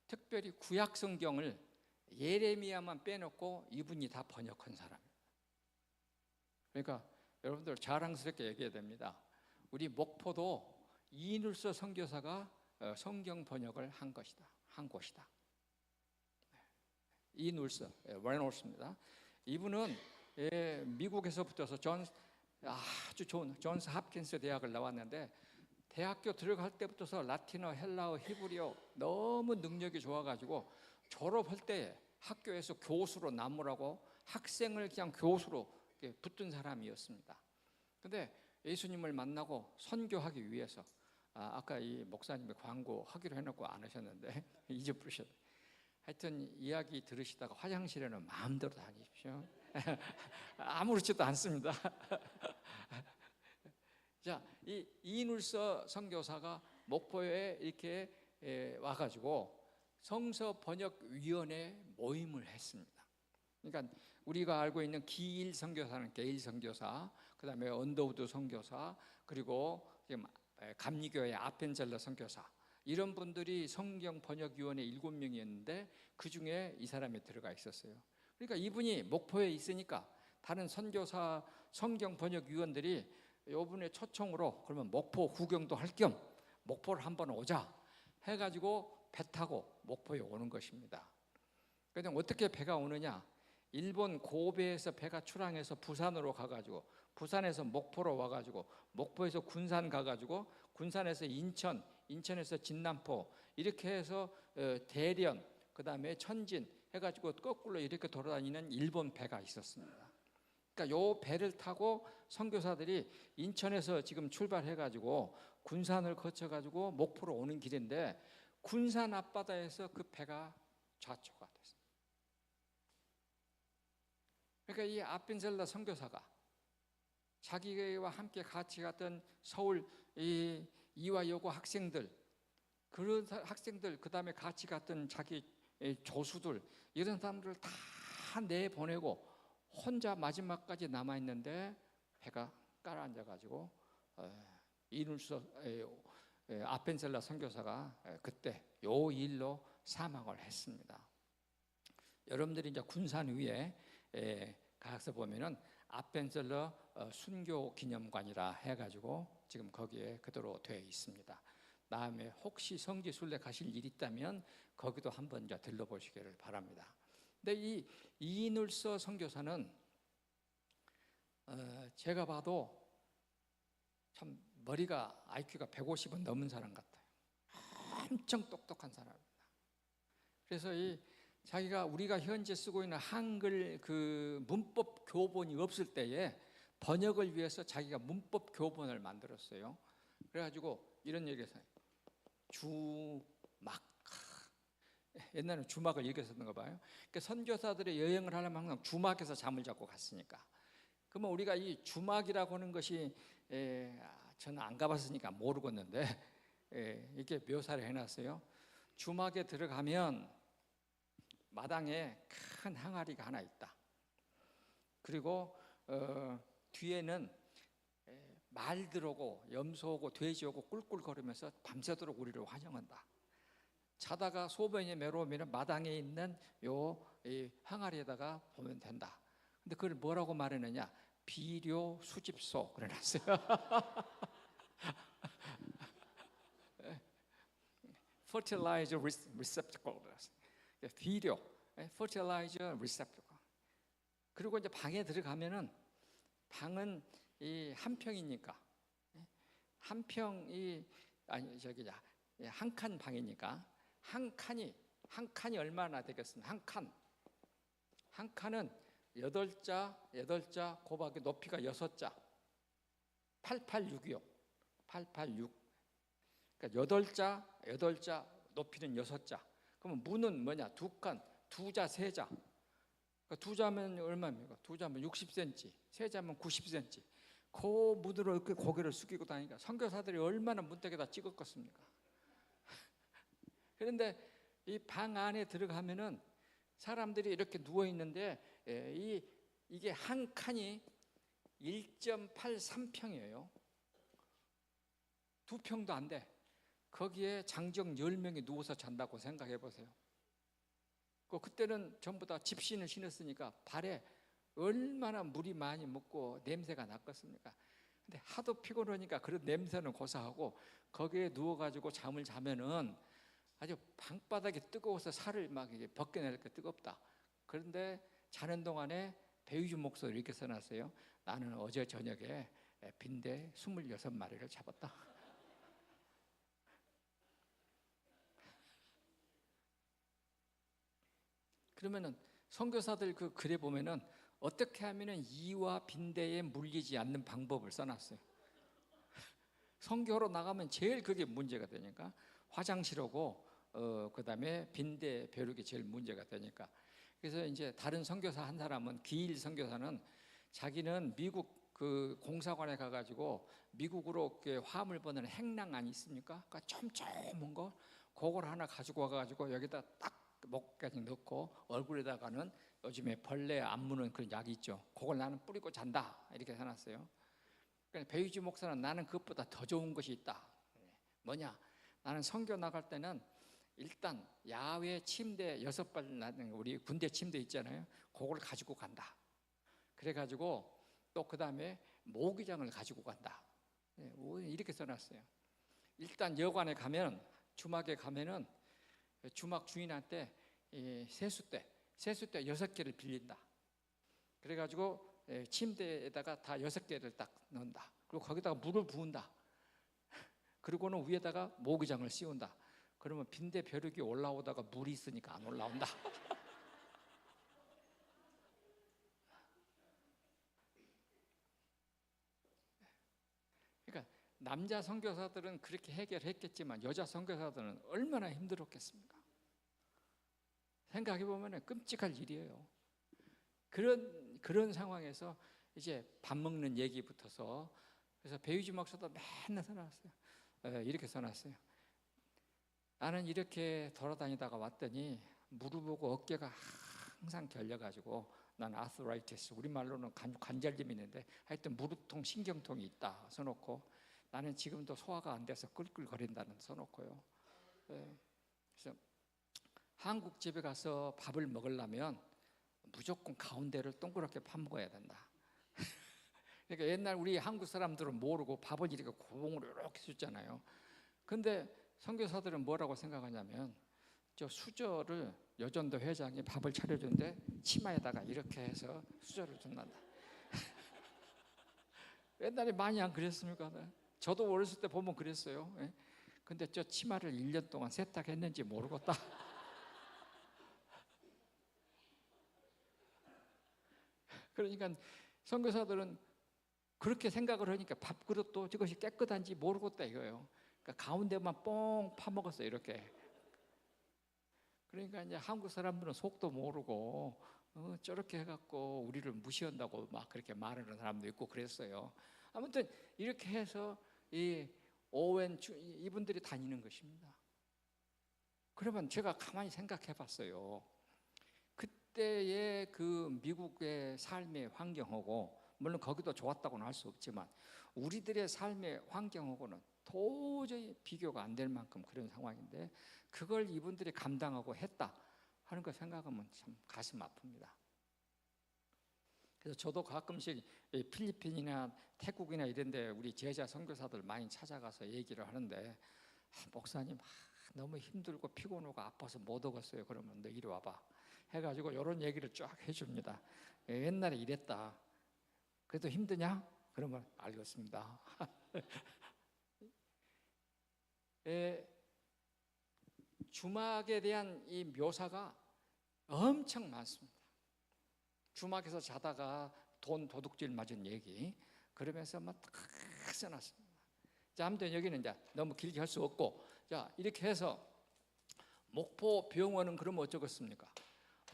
특별히 구약 성경을 예레미야만 빼놓고 이분이 다 번역한 사람입니다. 그러니까 여러분들 자랑스럽게 얘기해야 됩니다. 우리 목포도 이눌서 선교사가 성경 번역을 한 것이다, 한 곳이다. 이눌서 레놀스입니다. 이분은 미국에서부터서 아주 좋은 존스 홉킨스 대학을 나왔는데 대학교 들어갈 때부터서 라틴어, 헬라어, 히브리어 너무 능력이 좋아가지고 졸업할 때 학교에서 교수로 남으라고 학생을 그냥 교수로 붙든 사람이었습니다. 근데 예수님을 만나고 선교하기 위해서 아까 이 목사님이 광고 하기로 해놓고 안 하셨는데 잊어버리셨네. 하여튼 이야기 들으시다가 화장실에는 마음대로 다니십시오. 아무렇지도 않습니다. 자, 이 이인울서 선교사가 목포에 이렇게 와가지고 성서 번역위원회 모임을 했습니다. 그러니까 우리가 알고 있는 기일 선교사는 게일 선교사, 그다음에 언더우드 선교사, 그리고 지금 감리교회 아펜젤러 선교사, 이런 분들이 성경 번역위원회 7명이었는데 그 중에 이 사람이 들어가 있었어요. 그러니까 이분이 목포에 있으니까 다른 선교사 성경 번역위원들이 이분의 초청으로 그러면 목포 구경도 할 겸 목포를 한번 오자 해가지고 배 타고 목포에 오는 것입니다. 그냥 어떻게 배가 오느냐? 일본 고베에서 배가 출항해서 부산으로 가가지고 부산에서 목포로 와가지고 목포에서 군산 가가지고 군산에서 인천, 인천에서 진남포 이렇게 해서 대련, 그 다음에 천진 해가지고 거꾸로 이렇게 돌아다니는 일본 배가 있었습니다. 그러니까 요 배를 타고 선교사들이 인천에서 지금 출발해가지고 군산을 거쳐가지고 목포로 오는 길인데 군산 앞바다에서 그 배가 좌초가 됐습니다. 그러니까 이 아펜젤러 선교사가 자기와 함께 같이 갔던 서울 이화여고 학생들, 그런 학생들, 그 다음에 같이 갔던 자기 조수들, 이런 사람들을 다 내보내고 혼자 마지막까지 남아있는데 배가 깔아앉아가지고 이인울서 아펜젤러 선교사가 그때 요 일로 사망을 했습니다. 여러분들이 이제 군산 위에 가서 보면은 아펜젤러 순교 기념관이라 해가지고 지금 거기에 그대로 되어 있습니다. 다음에 혹시 성지 순례 가실 일 있다면 거기도 한번 이제 들러보시기를 바랍니다. 근데 이 이인울서 선교사는 제가 봐도 참 머리가 IQ가 150은 넘은 사람 같아요. 엄청 똑똑한 사람입니다. 그래서 우리가 현재 쓰고 있는 한글 그 문법 교본이 없을 때에 번역을 위해서 자기가 문법 교본을 만들었어요. 그래가지고 이런 얘기했어요. 주막. 옛날에는 주막을 이렇게 썼는가 봐요. 그러니까 선교사들의 여행을 하려면 항상 주막에서 잠을 잡고 갔으니까. 그러면 우리가 이 주막이라고 하는 것이 저는 안 가봤으니까 모르겠는데 이렇게 묘사를 해놨어요. 주막에 들어가면 마당에 큰 항아리가 하나 있다. 그리고 뒤에는 말들 오고 염소 오고 돼지 오고 꿀꿀거리면서 밤새도록 우리를 환영한다. 자다가 소변이 메로우면 마당에 있는 이 항아리에다가 보면 된다. 근데 그걸 뭐라고 말했느냐? 비료 수집소 그래놨어요. Fertilizer receptacle. 비료, fertilizer receptacle. 그리고 이제 방에 들어가면은 방은 이 한 평이니까 한 평이 아니 한 칸 방이니까 한 칸이 얼마나 되겠습니까? 한 칸은 8자 곱하기 높이가 6자 886이요. 886. 그러니까 8자 높이는 6자. 그러면 문은 뭐냐? 2칸, 2자, 3자. 그러니까 2자면 얼마입니까? 2자면 60cm, 3자면 90cm. 그 문으로 이렇게 고개를 숙이고 다니니까 선교사들이 얼마나 문턱에다 찍었겠습니까? 그런데 이 방 안에 들어가면은 사람들이 이렇게 누워 있는데 이게 한 칸이 1.83평이에요. 2평도 안 돼. 거기에 장정 10명이 누워서 잔다고 생각해 보세요. 그때는 전부 다 집신을 신었으니까 발에 얼마나 물이 많이 묻고 냄새가 났겠습니까? 근데 하도 피곤하니까 그런 냄새는 고사하고 거기에 누워가지고 잠을 자면은 아주 방바닥이 뜨거워서 살을 막 이제 벗겨내니까 뜨겁다. 그런데 자는 동안에 배유준 목사도 이렇게 써놨어요. 나는 어제 저녁에 빈대 26마리를 잡았다. 그러면은 선교사들 그 글에 보면은 어떻게 하면은 이와 빈대에 물리지 않는 방법을 써놨어요. 선교로 나가면 제일 그게 문제가 되니까 화장실하고 그다음에 빈대 벼룩이 제일 문제가 되니까. 그래서 이제 다른 선교사 한 사람은 기일 선교사는 자기는 미국 그 공사관에 가가지고 미국으로 화물 보내는 행랑안 있습니까? 그러니까 촘촘한 거 그걸 하나 가지고 와가지고 여기다 딱 목까지 넣고 얼굴에다가는 요즘에 벌레 안 무는 그런 약이 있죠. 그걸 나는 뿌리고 잔다 이렇게 해놨어요. 그러니까 배유주 목사는 나는 그것보다 더 좋은 것이 있다. 뭐냐? 나는 선교 나갈 때는 일단 야외 침대 6발 나는 우리 군대 침대 있잖아요. 그걸 가지고 간다. 그래가지고 또 그 다음에 모기장을 가지고 간다. 이렇게 써놨어요. 일단 여관에 가면 주막에 가면은 주막 주인한테 세숫대 6개를 빌린다. 그래가지고 침대에다가 다 6개를 딱 넣는다. 그리고 거기다가 물을 부은다. 그리고는 위에다가 모기장을 씌운다. 그러면 빈대 벼룩이 올라오다가 물이 있으니까 안 올라온다. 그러니까 남자 선교사들은 그렇게 해결했겠지만 여자 선교사들은 얼마나 힘들었겠습니까? 생각해 보면 끔찍할 일이에요. 그런 상황에서 이제 밥 먹는 얘기 붙어서 그래서 배유지 목사도 맨날 써놨어요. 이렇게 써놨어요. 나는 이렇게 돌아다니다가 왔더니 무릎하고 어깨가 항상 결려가지고 난 아스라이티스 우리말로는 관절염이 있는데 하여튼 무릎통 신경통이 있다 써놓고 나는 지금도 소화가 안 돼서 끌끌거린다는 써놓고요. 그래서 한국 집에 가서 밥을 먹으려면 무조건 가운데를 동그랗게 파먹어야 된다. 그러니까 옛날 우리 한국 사람들은 모르고 밥을 이렇게 고봉으로 이렇게 줬잖아요. 근데 선교사들은 뭐라고 생각하냐면 저 수저를 여전도 회장이 밥을 차려준데 치마에다가 이렇게 해서 수저를 준단다. 옛날에 많이 안 그랬습니까? 저도 어렸을 때 보면 그랬어요. 근데 저 치마를 1년 동안 세탁했는지 모르겠다. 그러니까 선교사들은 그렇게 생각을 하니까 밥그릇도 저것이 깨끗한지 모르겠다 이거예요. 그러니까 가운데만 뻥 파먹었어요 이렇게. 그러니까 이제 한국 사람들은 속도 모르고 저렇게 해갖고 우리를 무시한다고 막 그렇게 말하는 사람도 있고 그랬어요. 아무튼 이렇게 해서 이 오웬 이분들이 다니는 것입니다. 그러면 제가 가만히 생각해봤어요. 그때의 그 미국의 삶의 환경하고 물론 거기도 좋았다고는 할 수 없지만 우리들의 삶의 환경하고는 도저히 비교가 안 될 만큼 그런 상황인데 그걸 이분들이 감당하고 했다 하는 거 생각하면 참 가슴 아픕니다. 그래서 저도 가끔씩 필리핀이나 태국이나 이런 데 우리 제자 선교사들 많이 찾아가서 얘기를 하는데 목사님 너무 힘들고 피곤하고 아파서 못 오겠어요. 그러면 너 이리 와봐 해가지고 이런 얘기를 쫙 해줍니다. 옛날에 이랬다. 그래도 힘드냐? 그러면 알겠습니다. 주막에 대한 이 묘사가 엄청 많습니다. 주막에서 자다가 돈 도둑질 맞은 얘기 그러면서 막 다 써놨습니다. 자, 아무튼 여기는 이제 너무 길게 할 수 없고 자 이렇게 해서 목포 병원은 그럼 어쩌겠습니까?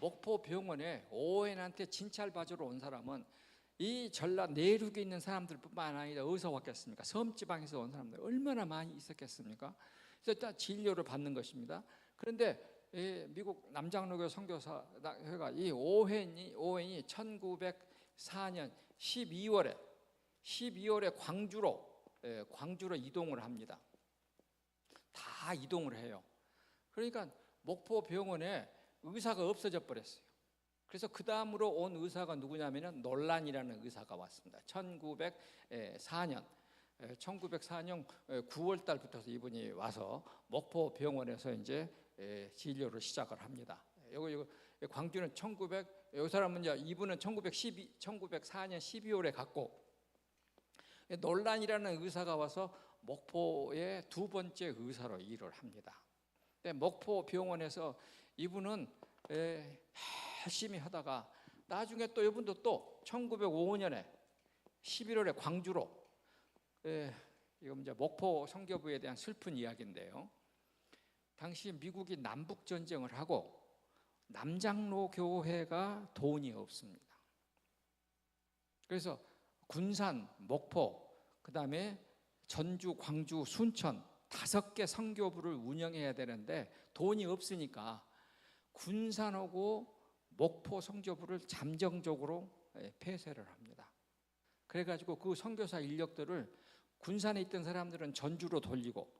목포 병원에 오웬한테 진찰받으러 온 사람은 이 전라 내륙에 있는 사람들뿐만 아니라 어디서 왔겠습니까? 섬지방에서 온 사람들 얼마나 많이 있었겠습니까? 그래서 일단 진료를 받는 것입니다. 그런데 미국 남장로교 선교사회가 이 오웬이 1904년 12월에 광주로 이동을 합니다. 다 이동을 해요. 그러니까 목포 병원에 의사가 없어져 버렸어요. 그래서 그 다음으로 온 의사가 누구냐면은 놀란이라는 의사가 왔습니다. 1904년 9월 달부터 이분이 와서 목포 병원에서 이제 진료를 시작을 합니다. 여기 광주는 이 사람은 이제 이분은 1904년 12월에 갔고 논란이라는 의사가 와서 목포의 두 번째 의사로 일을 합니다. 근데 목포 병원에서 이분은 열심히 하다가 나중에 또 이분도 또 1905년에 11월에 광주로 이거 이제 목포 선교부에 대한 슬픈 이야기인데요. 당시 미국이 남북 전쟁을 하고 남장로 교회가 돈이 없습니다. 그래서 군산, 목포, 그다음에 전주, 광주, 순천 5개 선교부를 운영해야 되는데 돈이 없으니까 군산하고 목포 선교부를 잠정적으로 폐쇄를 합니다. 그래가지고 그 선교사 인력들을 군산에 있던 사람들은 전주로 돌리고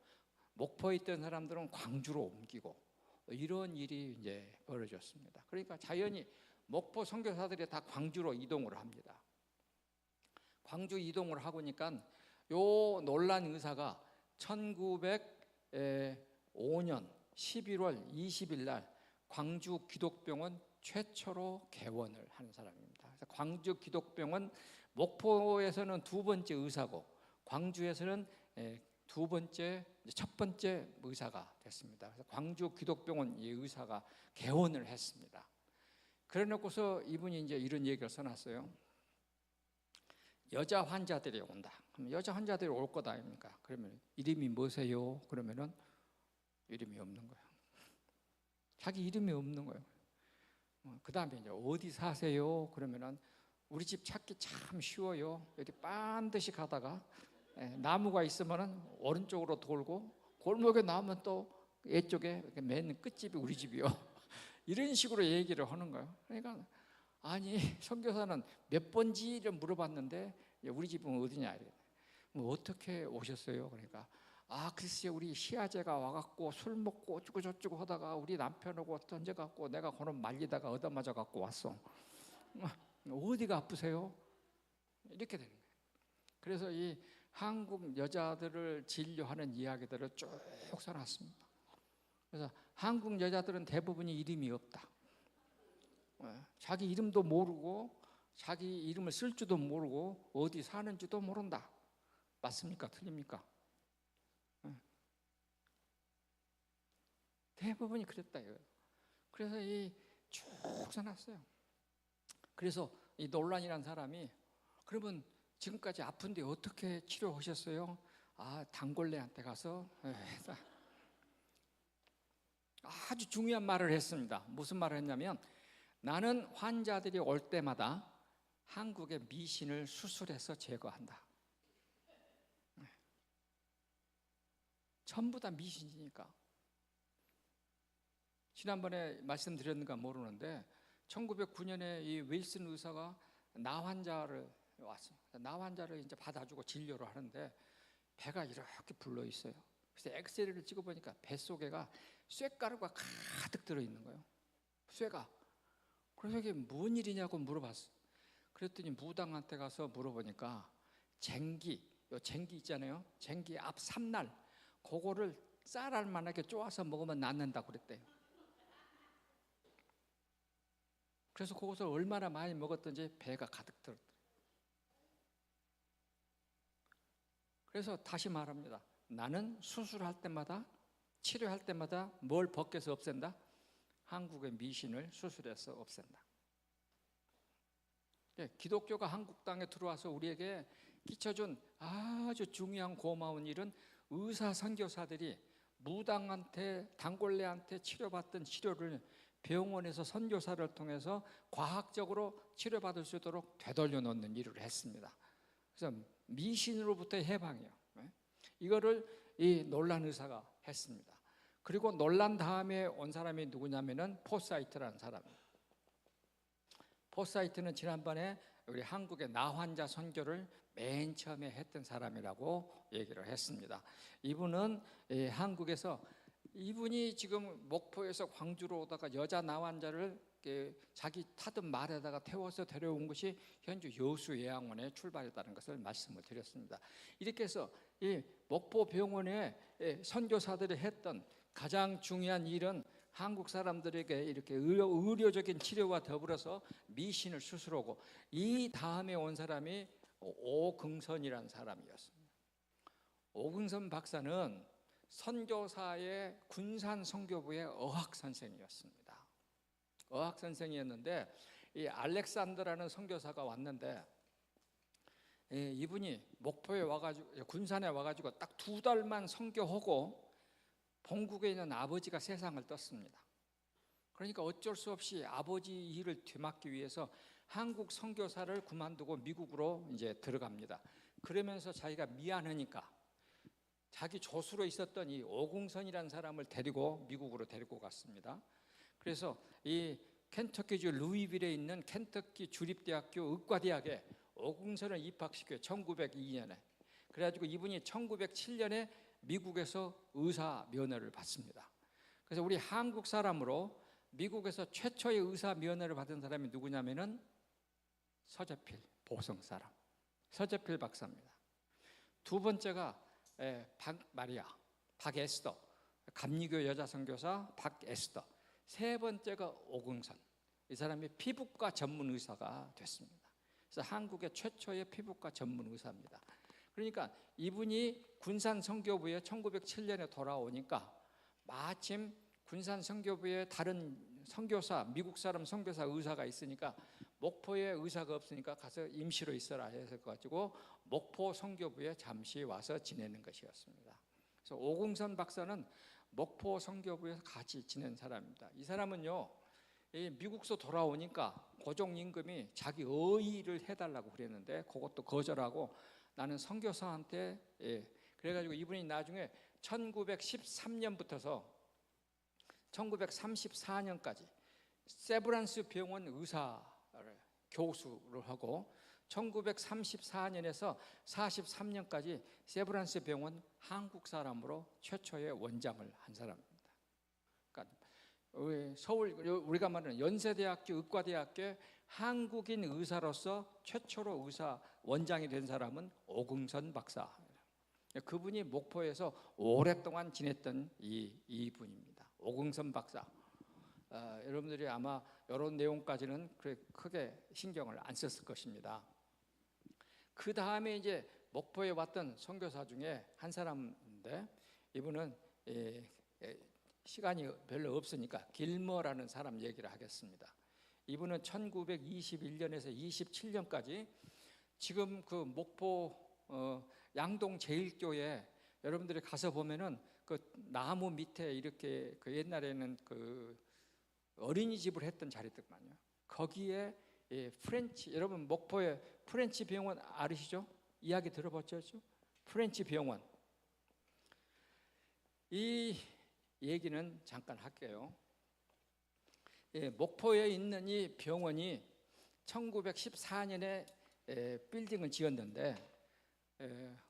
목포에 있던 사람들은 광주로 옮기고 이런 일이 이제 벌어졌습니다. 그러니까 자연히 목포 선교사들이 다 광주로 이동을 합니다. 광주 이동을 하고니까 요 논란 의사가 1905년 11월 20일 날 광주 기독병원 최초로 개원을 한 사람입니다. 그래서 광주 기독병원 목포에서는 두 번째 의사고 광주에서는 첫 번째 의사가 됐습니다. 그래서 광주 기독병원 이 의사가 개원을 했습니다. 그래놓고서 이분이 이제 이런 얘기를 써놨어요. 여자 환자들이 온다. 그럼 여자 환자들이 올 것 아닙니까? 그러면 이름이 뭐세요? 그러면은 이름이 없는 거예요. 자기 이름이 없는 거예요. 그 다음에 이제 어디 사세요? 그러면은 우리 집 찾기 참 쉬워요. 여기 반드시 가다가 나무가 있으면은 오른쪽으로 돌고 골목에 나오면 또 이쪽에 맨 끝집이 우리 집이요. 이런 식으로 얘기를 하는 거예요. 그러니까 아니 선교사는 몇 번지를 물어봤는데 우리 집은 어디냐 이래. 뭐 어떻게 오셨어요? 그러니까 글쎄 우리 시아제가 와갖고 술 먹고 어쩌고 저쩌고 하다가 우리 남편하고 던져갖고 내가 그놈 말리다가 얻어맞아 갖고 왔어. 어디가 아프세요? 이렇게 되는 거예요. 그래서 이 한국 여자들을 진료하는 이야기들을 쭉 써놨습니다. 그래서 한국 여자들은 대부분이 이름이 없다. 자기 이름도 모르고 자기 이름을 쓸 줄도 모르고 어디 사는지도 모른다. 맞습니까? 틀립니까? 대부분이 그랬다 이거예요. 그래서 이 쭉 써놨어요. 그래서 이 논란이라는 사람이 그러면 지금까지 아픈데 어떻게 치료하셨어요? 단골레한테 가서 아주 중요한 말을 했습니다. 무슨 말을 했냐면 나는 환자들이 올 때마다 한국의 미신을 수술해서 제거한다. 전부 다 미신이니까. 지난번에 말씀드렸는가 모르는데 1909년에 이 윌슨 의사가 나 환자를 왔어요. 나 환자를 이제 받아주고 진료를 하는데 배가 이렇게 불러 있어요. 그래서 엑스레이를 찍어보니까 뱃속에가 쇠가루가 가득 들어있는 거예요. 쇠가. 그래서 이게 뭔 일이냐고 물어봤어. 그랬더니 무당한테 가서 물어보니까 쟁기 있잖아요. 쟁기 앞 삼날 그거를 쌀알만하게 쪼아서 먹으면 낫는다고 그랬대요. 그래서 그것을 얼마나 많이 먹었던지 배가 가득 들었대요. 그래서 다시 말합니다. 나는 수술할 때마다 치료할 때마다 뭘 벗겨서 없앤다? 한국의 미신을 수술해서 없앤다. 기독교가 한국 땅에 들어와서 우리에게 끼쳐준 아주 중요한 고마운 일은 의사 선교사들이 무당한테 단골레한테 치료받던 치료를 병원에서 선교사를 통해서 과학적으로 치료받을 수 있도록 되돌려 놓는 일을 했습니다. 그래서 미신으로부터의 해방이에요. 이거를 이 논란 의사가 했습니다. 그리고 논란 다음에 온 사람이 누구냐면은 포사이트라는 사람이에요. 포사이트는 지난번에 우리 한국의 나환자 선교를 맨 처음에 했던 사람이라고 얘기를 했습니다. 이분은 한국에서 이분이 지금 목포에서 광주로 오다가 여자 나환자를 자기 타던 말에다가 태워서 데려온 것이 현주 여수예양원의 출발이라는 것을 말씀을 드렸습니다. 이렇게 해서 이 목포 병원에 선교사들이 했던 가장 중요한 일은 한국 사람들에게 이렇게 의료적인 치료와 더불어서 미신을 수술하고, 이 다음에 온 사람이 오긍선이라는 사람이었습니다. 오긍선 박사는 선교사의 군산 선교부의 어학 선생이었습니다. 어학 선생이었는데 이 알렉산더라는 선교사가 왔는데, 이분이 목포에 와가지고 군산에 와가지고 딱 2달만 선교하고 본국에 있는 아버지가 세상을 떴습니다. 그러니까 어쩔 수 없이 아버지 일을 뒤맡기 위해서 한국 선교사를 그만두고 미국으로 이제 들어갑니다. 그러면서 자기가 미안하니까 자기 조수로 있었던 이 오긍선이라는 사람을 데리고 미국으로 데리고 갔습니다. 그래서 이 켄터키주 루이빌에 있는 켄터키 주립대학교 의과대학에 오긍선을 입학시켜요. 1902년에. 그래가지고 이분이 1907년에 미국에서 의사 면허를 받습니다. 그래서 우리 한국 사람으로 미국에서 최초의 의사 면허를 받은 사람이 누구냐면은 서재필, 보성 사람 서재필 박사입니다. 두 번째가 박마리아, 박에스더, 감리교 여자 선교사 박에스더. 세 번째가 오긍선. 이 사람이 피부과 전문 의사가 됐습니다. 그래서 한국의 최초의 피부과 전문 의사입니다. 그러니까 이분이 군산 선교부에 1907년에 돌아오니까 마침 군산 선교부에 다른 선교사, 미국 사람 선교사 의사가 있으니까 목포에 의사가 없으니까 가서 임시로 있어라 해서 가지고 목포 선교부에 잠시 와서 지내는 것이었습니다. 그래서 오긍선 박사는 목포 선교부에서 같이 지낸 사람입니다. 이 사람은요, 미국서 돌아오니까 고종 임금이 자기 어의를 해달라고 그랬는데 그것도 거절하고 나는 선교사한테, 그래가지고 이분이 나중에 1913년부터서 1934년까지 세브란스 병원 의사 교수를 하고 1934년에서 43년까지 세브란스 병원 한국 사람으로 최초의 원장을 한 사람입니다. 그러니까 서울, 우리가 말하는 연세대학교 의과대학교 한국인 의사로서 최초로 의사 원장이 된 사람은 오긍선 박사. 그분이 목포에서 오랫동안 지냈던 이분입니다. 오긍선 박사. 여러분들이 아마 이런 내용까지는 크게 신경을 안 썼을 것입니다. 그 다음에 이제 목포에 왔던 선교사 중에 한 사람인데, 이분은 시간이 별로 없으니까 길머라는 사람 얘기를 하겠습니다. 이분은 1921년에서 27년까지 지금 그 목포 양동 제일교회, 여러분들이 가서 보면은 그 나무 밑에 이렇게 그 옛날에는 그 어린이집을 했던 자리들만요. 거기에 프렌치, 여러분 목포에 프렌치 병원 아시죠? 이야기 들어봤죠? 프렌치 병원. 이 얘기는 잠깐 할게요. 목포에 있는 이 병원이 1914년에 빌딩을 지었는데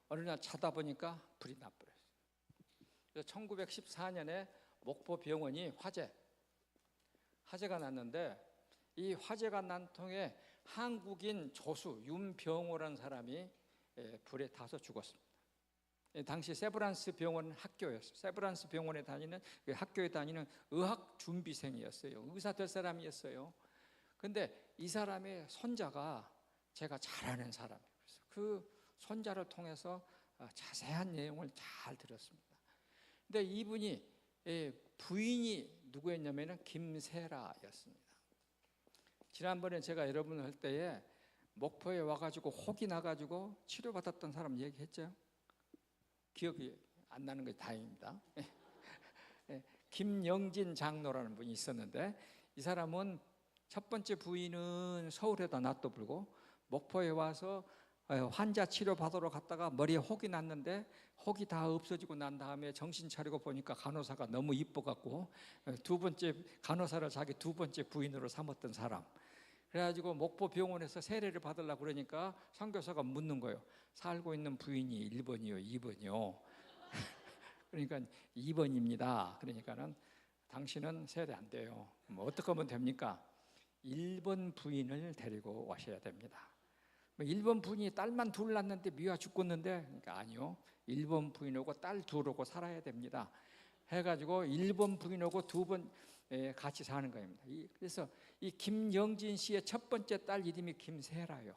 어느 날 자다 보니까 불이 나버렸어요. 그래서 1914년에 목포 병원이 화재가 났는데, 이 화재가 난 통에 한국인 조수 윤병호라는 사람이 불에 타서 죽었습니다. 당시 세브란스 병원 학교였어요. 세브란스 병원에 다니는, 학교에 다니는 의학 준비생이었어요. 의사 될 사람이었어요. 근데 이 사람의 손자가 제가 잘 아는 사람이에요. 그래서 그 손자를 통해서 자세한 내용을 잘 들었습니다. 근데 이분이 부인이 누구였냐면은 김세라였습니다. 지난번에 제가 여러분 할 때에 목포에 와가지고 혹이 나가지고 치료받았던 사람 얘기했죠. 기억이 안 나는 게 다행입니다. 김영진 장로라는 분이 있었는데, 이 사람은 첫 번째 부인은 서울에다 놔둬불고 목포에 와서 환자 치료 받으러 갔다가 머리에 혹이 났는데 혹이 다 없어지고 난 다음에 정신 차리고 보니까 간호사가 너무 이뻐갖고 두 번째 간호사를 자기 두 번째 부인으로 삼았던 사람. 그래가지고 목포 병원에서 세례를 받으려고 그러니까 선교사가 묻는 거예요. 살고 있는 부인이 1번이요, 2번이요. 그러니까 2번입니다. 그러니까는 당신은 세례 안 돼요. 뭐 어떻게 하면 됩니까? 1번 부인을 데리고 오셔야 됩니다. 1번 부인이 딸만 둘 낳는데 미워 죽겠는데, 그러니까 아니요, 1번 부인하고 딸 둘하고 살아야 됩니다. 해가지고 일본 부인하고 두 번 같이 사는 겁니다. 그래서 이 김영진 씨의 첫 번째 딸 이름이 김세라요.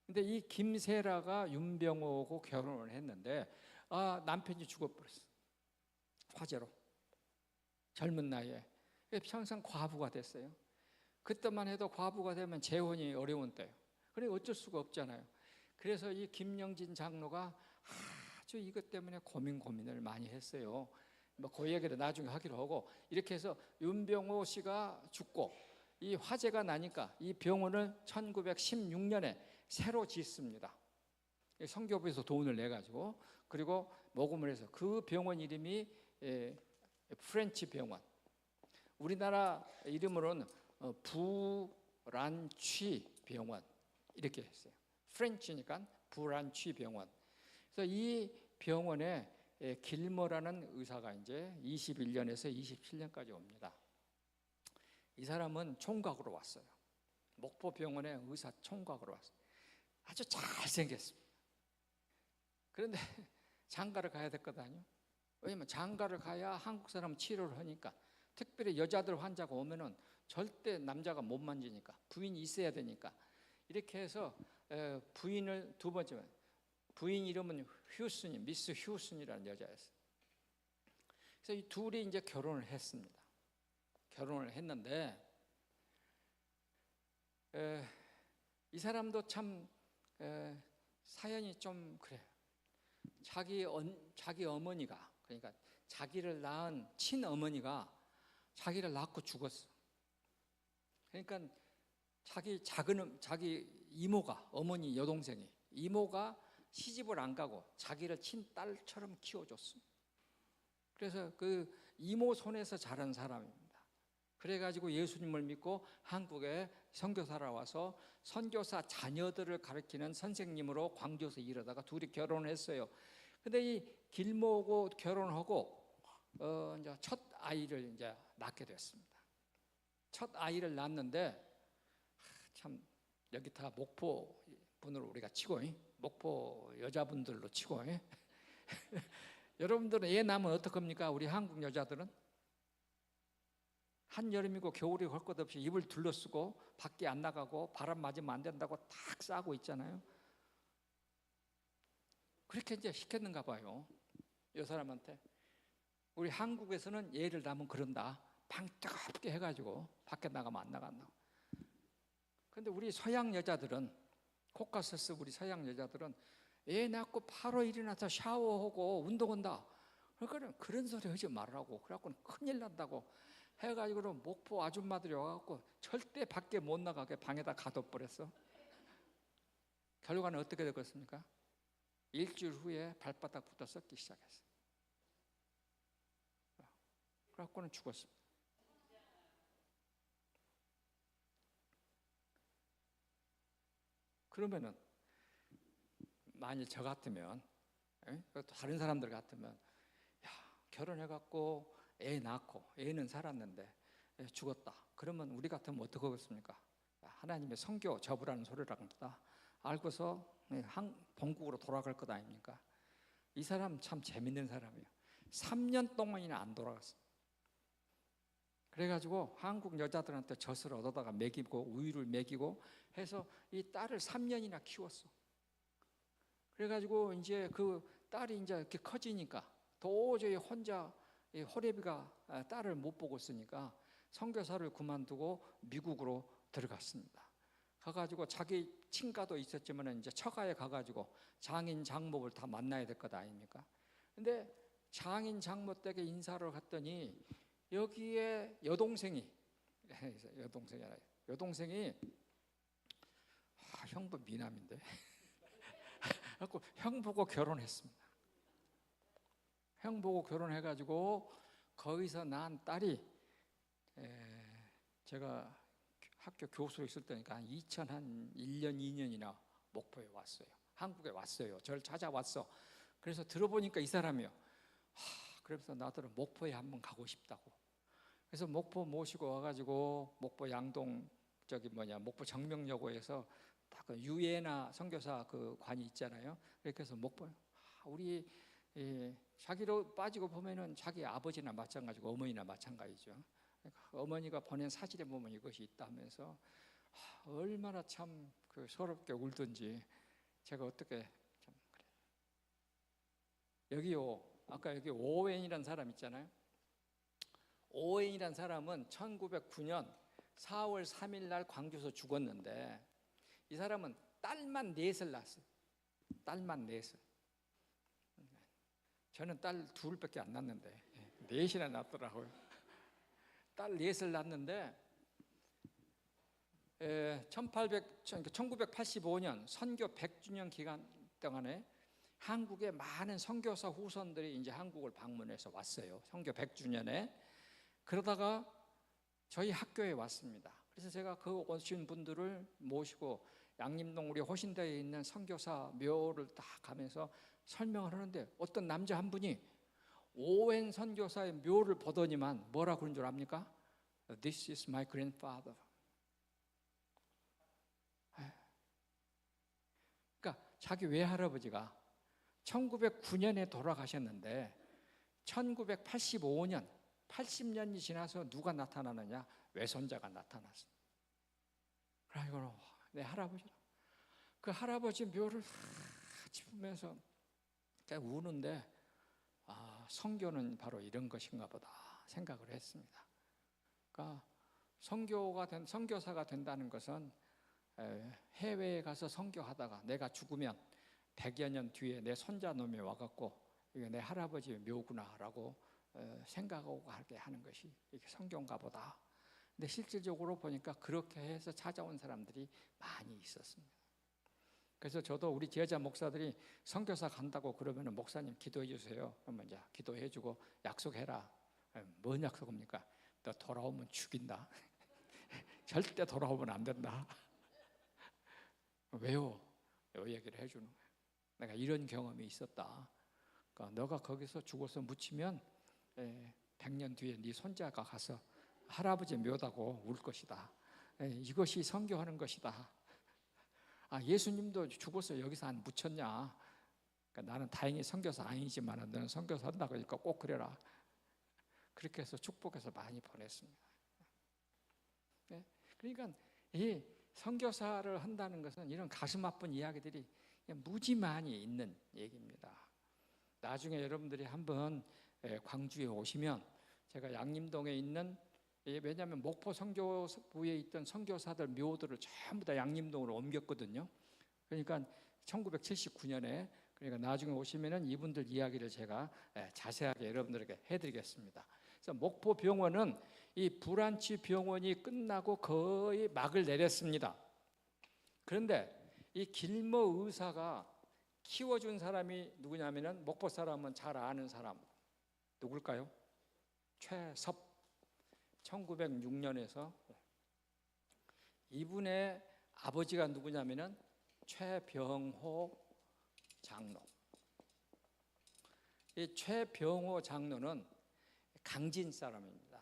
근데 이 김세라가 윤병호하고 결혼을 했는데 남편이 죽어버렸어. 화재로. 젊은 나이에. 평생 과부가 됐어요. 그때만 해도 과부가 되면 재혼이 어려운 때예요. 그러니까 어쩔 수가 없잖아요. 그래서 이 김영진 장로가 아주 이것 때문에 고민을 많이 했어요. 뭐 그 얘기를 나중에 하기로 하고, 이렇게 해서 윤병호 씨가 죽고 이 화재가 나니까 이 병원을 1916년에 새로 짓습니다. 성교부에서 돈을 내 가지고, 그리고 모금을 해서 그 병원 이름이 프렌치 병원. 우리나라 이름으로는 부란취 병원 이렇게 했어요. 프렌치니까 부란취 병원. 그래서 이 병원에 길머라는 의사가 이제 21년에서 27년까지 옵니다. 이 사람은 총각으로 왔어요. 목포병원의 의사 총각으로 왔어요. 아주 잘생겼습니다. 그런데 장가를 가야 됐거든요. 왜냐면 장가를 가야 한국 사람 치료를 하니까. 특별히 여자들 환자가 오면은 절대 남자가 못 만지니까 부인이 있어야 되니까. 이렇게 해서 부인을 두 번째, 부인 이름은 휴슨이, 미스 휴슨이라는 여자였어요. 그래서 이 둘이 이제 결혼을 했습니다. 결혼을 했는데 이 사람도 참 사연이 좀 그래요. 자기 어머니가, 그러니까 자기를 낳은 친어머니가 자기를 낳고 죽었어. 그러니까 자기 이모가, 어머니 여동생이, 이모가 시집을 안 가고 자기를 친딸처럼 키워줬어. 그래서 그 이모 손에서 자란 사람입니다. 그래가지고 예수님을 믿고 한국에 선교사로 와서 선교사 자녀들을 가르치는 선생님으로 광주에서 일하다가 둘이 결혼을 했어요. 근데 이 길모하고 결혼하고 이제 첫 아이를 이제 낳게 됐습니다. 첫 아이를 낳았는데 참 여기 다 목포 분으로 우리가 치고, 목포 여자분들로 치고 여러분들은 애 낳으면 어떡합니까? 우리 한국 여자들은 한여름이고 겨울이고 할 것 없이 이불 둘러쓰고 밖에 안 나가고 바람 맞으면 안 된다고 탁 싸고 있잖아요. 그렇게 이제 시켰는가 봐요, 이 사람한테. 우리 한국에서는 애를 낳으면 그런다. 방 뜨겁게 해가지고 밖에 나가면 안 나간다고. 근데 우리 서양 여자들은, 코카서스 우리 서양 여자들은 애 낳고 바로 일어나서 샤워하고 운동한다. 그러니까 그런 소리 하지 말라고. 그래갖고는 큰일 난다고 해가지고 목포 아줌마들이 와갖고 절대 밖에 못 나가게 방에다 가둬버렸어. 결과는 어떻게 되겠습니까? 일주일 후에 발바닥부터 썩기 시작했어. 그래갖고는 죽었습니다. 그러면은 만일 저 같으면, 다른 사람들 같으면, 결혼해갖고 애 낳고 애는 살았는데 죽었다. 그러면 우리 같으면 어떻게 하겠습니까? 하나님의 선교 접으라는 소리를 합니다. 알고서 본국으로 돌아갈 것 아닙니까? 이 사람 참 재밌는 사람이에요. 3년 동안이나 안 돌아갔어요. 그래가지고 한국 여자들한테 젖을 얻어다가 먹이고 우유를 먹이고 해서 이 딸을 3년이나 키웠어. 그래가지고 이제 그 딸이 이제 이렇게 커지니까 도저히 혼자 호레비가 딸을 못 보고 있으니까 선교사를 그만두고 미국으로 들어갔습니다. 가가지고 자기 친가도 있었지만 이제 처가에 가가지고 장인 장모를 다 만나야 될 것 아닙니까? 근데 장인 장모 댁에 인사를 갔더니 여기에 여동생이 형부 미남인데 그래서 형 보고 결혼했습니다. 형 보고 결혼해가지고 거기서 난 딸이 제가 학교 교수로 있을 때니까 한 2001년 2년이나 목포에 왔어요. 한국에 왔어요. 저를 찾아왔어. 그래서 들어보니까 이 사람이요. 그래서 나더러 목포에 한번 가고 싶다고. 그래서 목포 모시고 와가지고 목포 양동 목포 정명여고에서 딱 그 유예나 선교사 그 관이 있잖아요. 그렇게 해서 목포 우리 자기로 빠지고 보면은 자기 아버지나 마찬가지고 어머니나 마찬가지죠. 그러니까 어머니가 보낸 사진에 보면 이것이 있다면서 얼마나 참 그 서럽게 울던지 제가 어떻게 참 그래요. 여기요, 아까 여기 오웬이라는 사람 있잖아요. 오웬이라는 사람은 1909년 4월 3일 날 광주에서 죽었는데 이 사람은 딸만 넷을 낳았어요. 딸만 넷을. 저는 딸 둘밖에 안 낳았는데 넷이나 낳았더라고요. 딸 넷을 낳았는데 1985년 선교 100주년 기간 동안에 한국의 많은 선교사 후손들이 이제 한국을 방문해서 왔어요. 선교 100주년에. 그러다가 저희 학교에 왔습니다. 그래서 제가 그 오신 분들을 모시고 양림동 우리 호신대에 있는 선교사 묘를 딱 가면서 설명을 하는데 어떤 남자 한 분이 오웬 선교사의 묘를 보더니만 뭐라 그런 줄 압니까? This is my grandfather. 그러니까 자기 외할아버지가 1909년에 돌아가셨는데 1985년 80년이 지나서 누가 나타나느냐? 외손자가 나타났어. 그래서 내 할아버지라. 그 할아버지 묘를 짚으면서 우는데 선교는 바로 이런 것인가 보다 생각을 했습니다. 그러니까 선교사가 된다는 것은 해외에 가서 선교하다가 내가 죽으면 100여 년 뒤에 내 손자놈이 와갖고 이게 내 할아버지 묘구나라고 생각하고 하게 하는 것이 이게 선교인가 보다. 근데 실질적으로 보니까 그렇게 해서 찾아온 사람들이 많이 있었습니다. 그래서 저도 우리 제자 목사들이 선교사 간다고 그러면 목사님 기도해 주세요. 그러면 이제 기도해 주고 약속해라. 뭔 약속입니까? 너 돌아오면 죽인다. 절대 돌아오면 안 된다. 왜요? 이 얘기를 해주는 거예요. 내가 이런 경험이 있었다. 그러니까 너가 거기서 죽어서 묻히면 100년 뒤에 네 손자가 가서 할아버지 묘다고 울 것이다. 이것이 선교하는 것이다. 예수님도 죽어서 여기서 안 묻혔냐? 그러니까 나는 다행히 선교사 아니지만 너는 선교사 한다고 하니까 꼭 그래라. 그렇게 해서 축복해서 많이 보냈습니다. 그러니까 이 선교사를 한다는 것은 이런 가슴 아픈 이야기들이 무지 많이 있는 얘기입니다. 나중에 여러분들이 한번 광주에 오시면 제가 양림동에 있는 왜냐하면 목포 선교부에 있던 선교사들 묘들을 전부 다 양림동으로 옮겼거든요. 그러니까 1979년에 그러니까 나중에 오시면은 이분들 이야기를 제가 자세하게 여러분들에게 해드리겠습니다. 그래서 목포 병원은 이 불안치 병원이 끝나고 거의 막을 내렸습니다. 그런데 이 길모 의사가 키워준 사람이 누구냐면은 목포 사람은 잘 아는 사람 누굴까요? 최섭. 1906년에서 이분의 아버지가 누구냐면은 최병호 장로. 이 최병호 장로는 강진 사람입니다.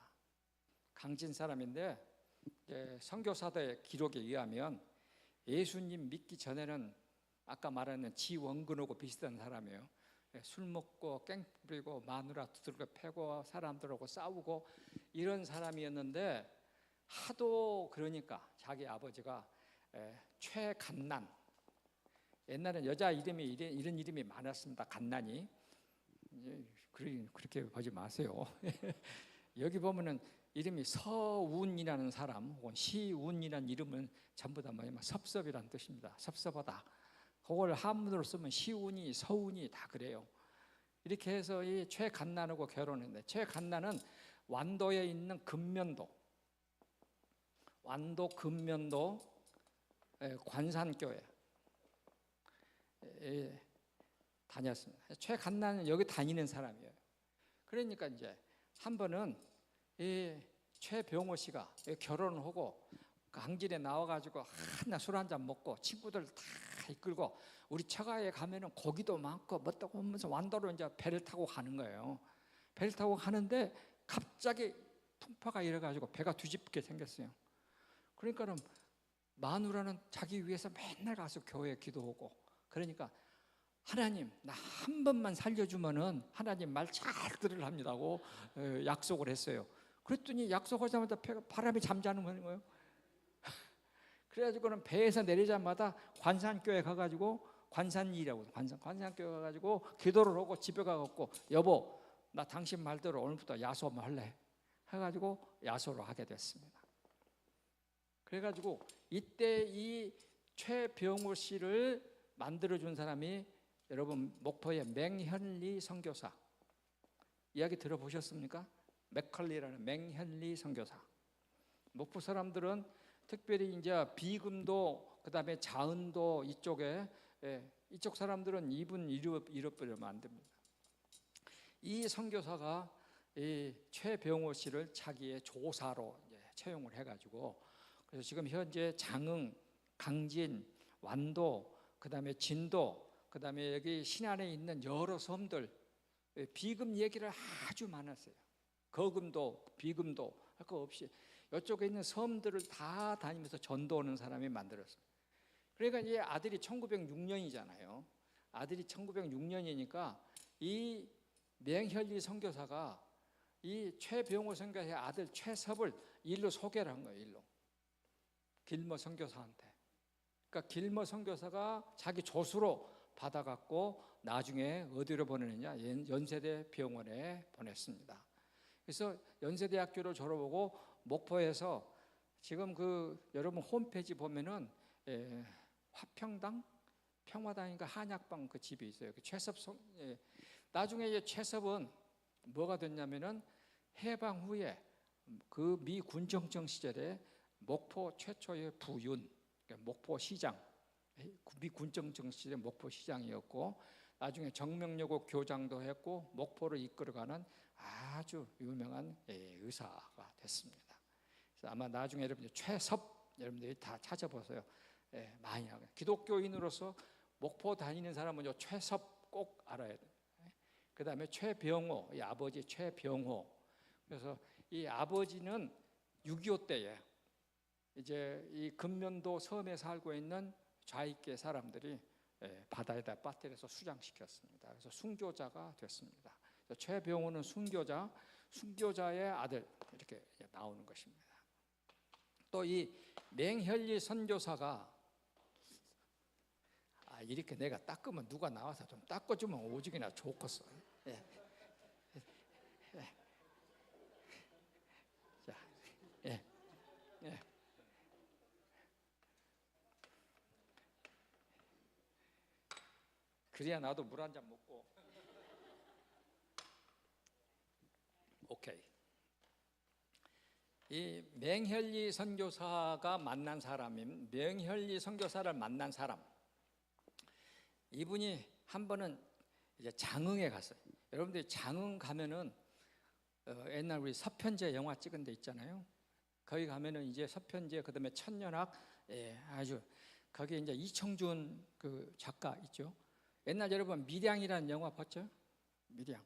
강진 사람인데 선교사들의 기록에 의하면 예수님 믿기 전에는 아까 말하는 지원근하고 비슷한 사람이에요. 술 먹고 깽 부리고 마누라 두들겨 패고 사람들하고 싸우고 이런 사람이었는데 하도 그러니까 자기 아버지가 최간난, 옛날엔 여자 이름이 이런 이름이 많았습니다. 간난이. 그렇게 보지 마세요. 여기 보면은 이름이 서운이라는 사람 혹은 시운이라는 이름은 전부 다 뭐냐면 섭섭이라는 뜻입니다. 섭섭하다. 그걸 한문으로 쓰면 시운이, 서운이 다 그래요. 이렇게 해서 이 최간난하고 결혼했는데 최간난은 완도에 있는 금면도, 완도 금면도 관산교회 다녔습니다. 최간난은 여기 다니는 사람이에요. 그러니까 이제 한 번은 이 최병호 씨가 결혼을 하고 강진에 나와가지고 하나 술 한잔 먹고 친구들 다 이끌고 우리 처가에 가면은 고기도 많고 뭣도 하면서 완도로 이제 배를 타고 가는 거예요. 배를 타고 가는데 갑자기 풍파가 일어가지고 배가 뒤집게 생겼어요. 그러니까는 마누라는 자기 위해서 맨날 가서 교회에 기도하고 그러니까 하나님 나 한 번만 살려주면은 하나님 말 잘 들으랍니다고 약속을 했어요. 그랬더니 약속하자마자 바람이 잠자는 거예요. 그래가지고는 배에서 내리자마자 관산교회 가가지고 관산이라고 관산교회 가가지고 기도를 하고 집에 가갖고 여보 나 당신 말대로 오늘부터 야소 할래 해가지고 야소를 하게 됐습니다. 그래가지고 이때 이 최병호 씨를 만들어준 사람이 여러분 목포의 맹현리 선교사 이야기 들어보셨습니까? 맥컬리라는 맹현리 선교사. 목포 사람들은 특별히 이제 비금도 그다음에 자은도 이쪽에 이쪽 사람들은 이분 잃어버리면 안 됩니다. 이 선교사가 이 최병호 씨를 자기의 조사로 이제 채용을 해가지고 그래서 지금 현재 장흥, 강진, 완도, 그다음에 진도, 그다음에 여기 신안에 있는 여러 섬들 비금 얘기를 아주 많았어요. 거금도, 비금도 할 거 없이 이쪽에 있는 섬들을 다 다니면서 전도하는 사람이 만들었어요. 그러니까 이제 아들이 1906년이잖아요. 아들이 1906년이니까 이 맹현리 선교사가 이 최병호 선교사의 아들 최섭을 일로 소개를 한 거예요. 일로 길머 선교사한테. 그러니까 길머 선교사가 자기 조수로 받아갖고 나중에 어디로 보내느냐 연세대 병원에 보냈습니다. 그래서 연세대학교를 졸업하고 목포에서 지금 그 여러분 홈페이지 보면은 화평당 평화당인가 한약방 그 집이 있어요. 그 최섭 나중에 이제 최섭은 뭐가 됐냐면은 해방 후에 그 미 군정청 시절에 목포 최초의 부윤 그러니까 목포 시장 미 군정청 시절에 목포 시장이었고 나중에 정명여고 교장도 했고 목포를 이끌어가는 아주 유명한 의사가 됐습니다. 그래서 아마 나중에 여러분들 최섭 여러분들이 다 찾아보세요. 많이 나와요. 기독교인으로서 목포 다니는 사람은 요 최섭 꼭 알아야 돼요. 그 다음에 최병호, 이 아버지 최병호. 그래서 이 아버지는 6.25 때에 이제 이 금면도 섬에 살고 있는 좌익계 사람들이 바다에다 빠뜨려서 수장시켰습니다. 그래서 순교자가 됐습니다. 최병호는 순교자의 아들 이렇게 나오는 것입니다. 또 이 맹현리 선교사가 이렇게 내가 닦으면 누가 나와서 좀 닦아주면 오직이나 좋겠어. 자, 그래야 나도 물 한 잔 먹고. 오케이. 이 맹현리 선교사가 만난 사람인 맹현리 선교사를 만난 사람. 이분이 한 번은 이제 장흥에 갔어요. 여러분들이 장흥 가면은 옛날 우리 서편제 영화 찍은 데 있잖아요. 거기 가면은 이제 서편제 그다음에 천년학 아주 거기 이제 이청준 그 작가 있죠. 옛날 여러분 밀양이라는 영화 봤죠? 밀양.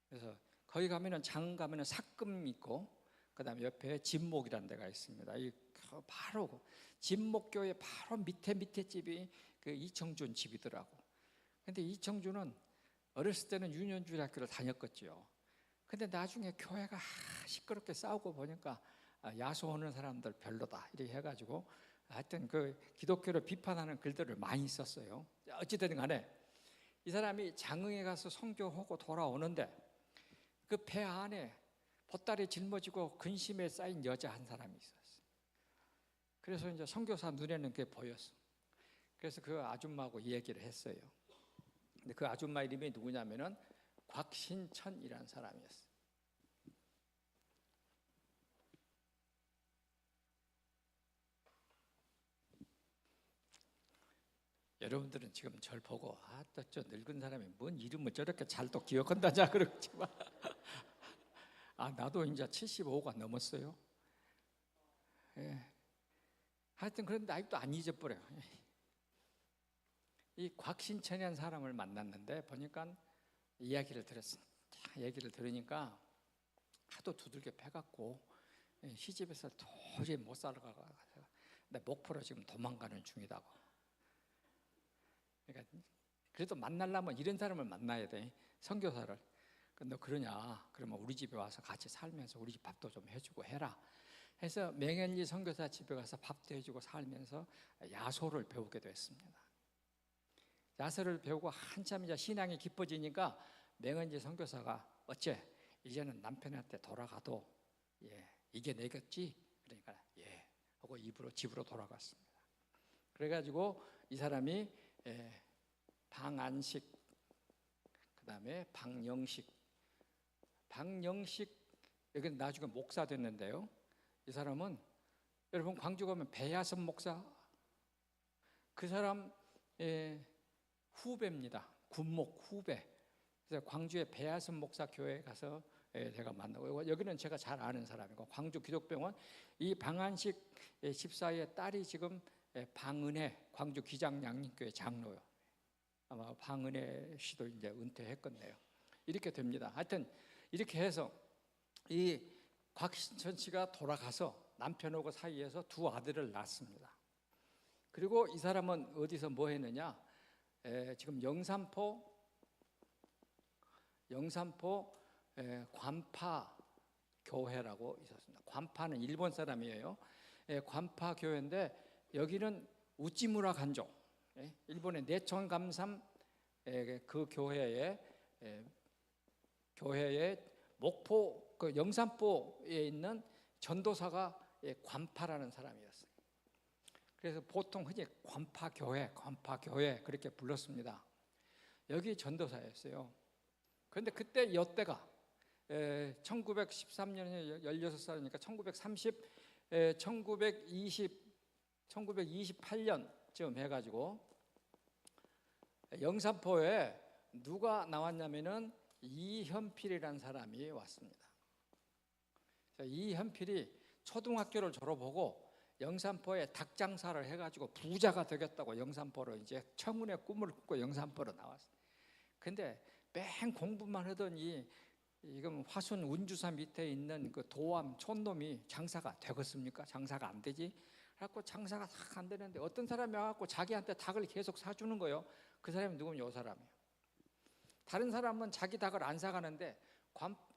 그래서 거기 가면은 장흥 가면은 삭금 있고 그다음에 옆에 진목이라는 데가 있습니다. 이 바로 진목교회 바로 밑에 집이 그 이청준 집이더라고. 근데 이청준은 어렸을 때는 윤현주 학교를 다녔겠죠. 근데 나중에 교회가 시끄럽게 싸우고 보니까 야소하는 사람들 별로다 이렇게 해가지고 하여튼 그 기독교를 비판하는 글들을 많이 썼어요. 어찌되든 간에 이 사람이 장흥에 가서 선교하고 돌아오는데 그 배 안에 보따리 짊어지고 근심에 쌓인 여자 한 사람이 있었어요. 그래서 이제 선교사 눈에는 그게 보였어. 그래서 그 아줌마하고 얘기를 했어요. 근데 그 아줌마 이름이 누구냐면은 곽신천이라는 사람이었어요. 여러분들은 지금 절 보고 저 늙은 사람이 뭔 이름을 저렇게 잘 또 기억한다냐 그러지만 나도 이제 75가 넘었어요. 하여튼 그런데 아직도 안 잊어버려요. 이 곽신천이라는 사람을 만났는데 보니까 이야기를 들었습니다. 얘기를 들으니까 하도 두들겨 패갖고 시집에서 도저히 못 살아가서 근데 목포로 지금 도망가는 중이다고. 그러니까 그래도 만나려면 이런 사람을 만나야 돼. 선교사를. 너 그러냐? 그러면 우리 집에 와서 같이 살면서 우리 집 밥도 좀 해주고 해라. 해서 맹현지 선교사 집에 가서 밥도 해주고 살면서 야소를 배우게 됐습니다. 야소를 배우고 한참 이제 신앙이 깊어지니까 맹현지 선교사가 어째 이제는 남편한테 돌아가도 이겨내겠지? 그러니까 하고 집으로 돌아갔습니다. 그래가지고 이 사람이 방안식, 그 다음에 방영식 여기는 나중에 목사 됐는데요. 이 사람은 여러분 광주 가면 배야선 목사, 그 사람 후배입니다. 군목 후배. 그래서 광주의 배야선 목사 교회에 가서 제가 만나고, 여기는 제가 잘 아는 사람이고, 광주 기독병원 이 방안식 집사의 딸이 지금 방은혜 광주 기장양림교회 장로요. 아마 방은혜 씨도 이제 은퇴했겠네요. 이렇게 됩니다. 하여튼 이렇게 해서 이 곽신천 씨가 돌아가서 남편하고 사이에서 두 아들을 낳습니다. 그리고 이 사람은 어디서 뭐 했느냐? 지금 영산포 관파 교회라고 있었습니다. 관파는 일본 사람이에요. 관파 교회인데 여기는 우찌무라 간종, 일본의 내천감삼 그 교회의 목포 그 영산포에 있는 전도사가 관파라는 사람이었어요. 그래서 보통 흔히 관파교회 그렇게 불렀습니다. 여기 전도사였어요. 그런데 그때 이때가 1913년에 16살이니까 1928년쯤 해가지고 영산포에 누가 나왔냐면은 이현필이라는 사람이 왔습니다. 이현필이 초등학교를 졸업하고 영산포에 닭장사를 해가지고 부자가 되겠다고 영산포로 이제 청운의 꿈을 꾸고 영산포로 나왔어요. 근데 맨 공부만 하더니 이건 화순 운주사 밑에 있는 그 도암 촌놈이 장사가 되겠습니까? 장사가 안 되지. 그래갖고 장사가 다 안 되는데 어떤 사람이 와갖고 자기한테 닭을 계속 사주는 거예요. 그 사람이 누구면 이 사람이에요. 다른 사람은 자기 닭을 안 사가는데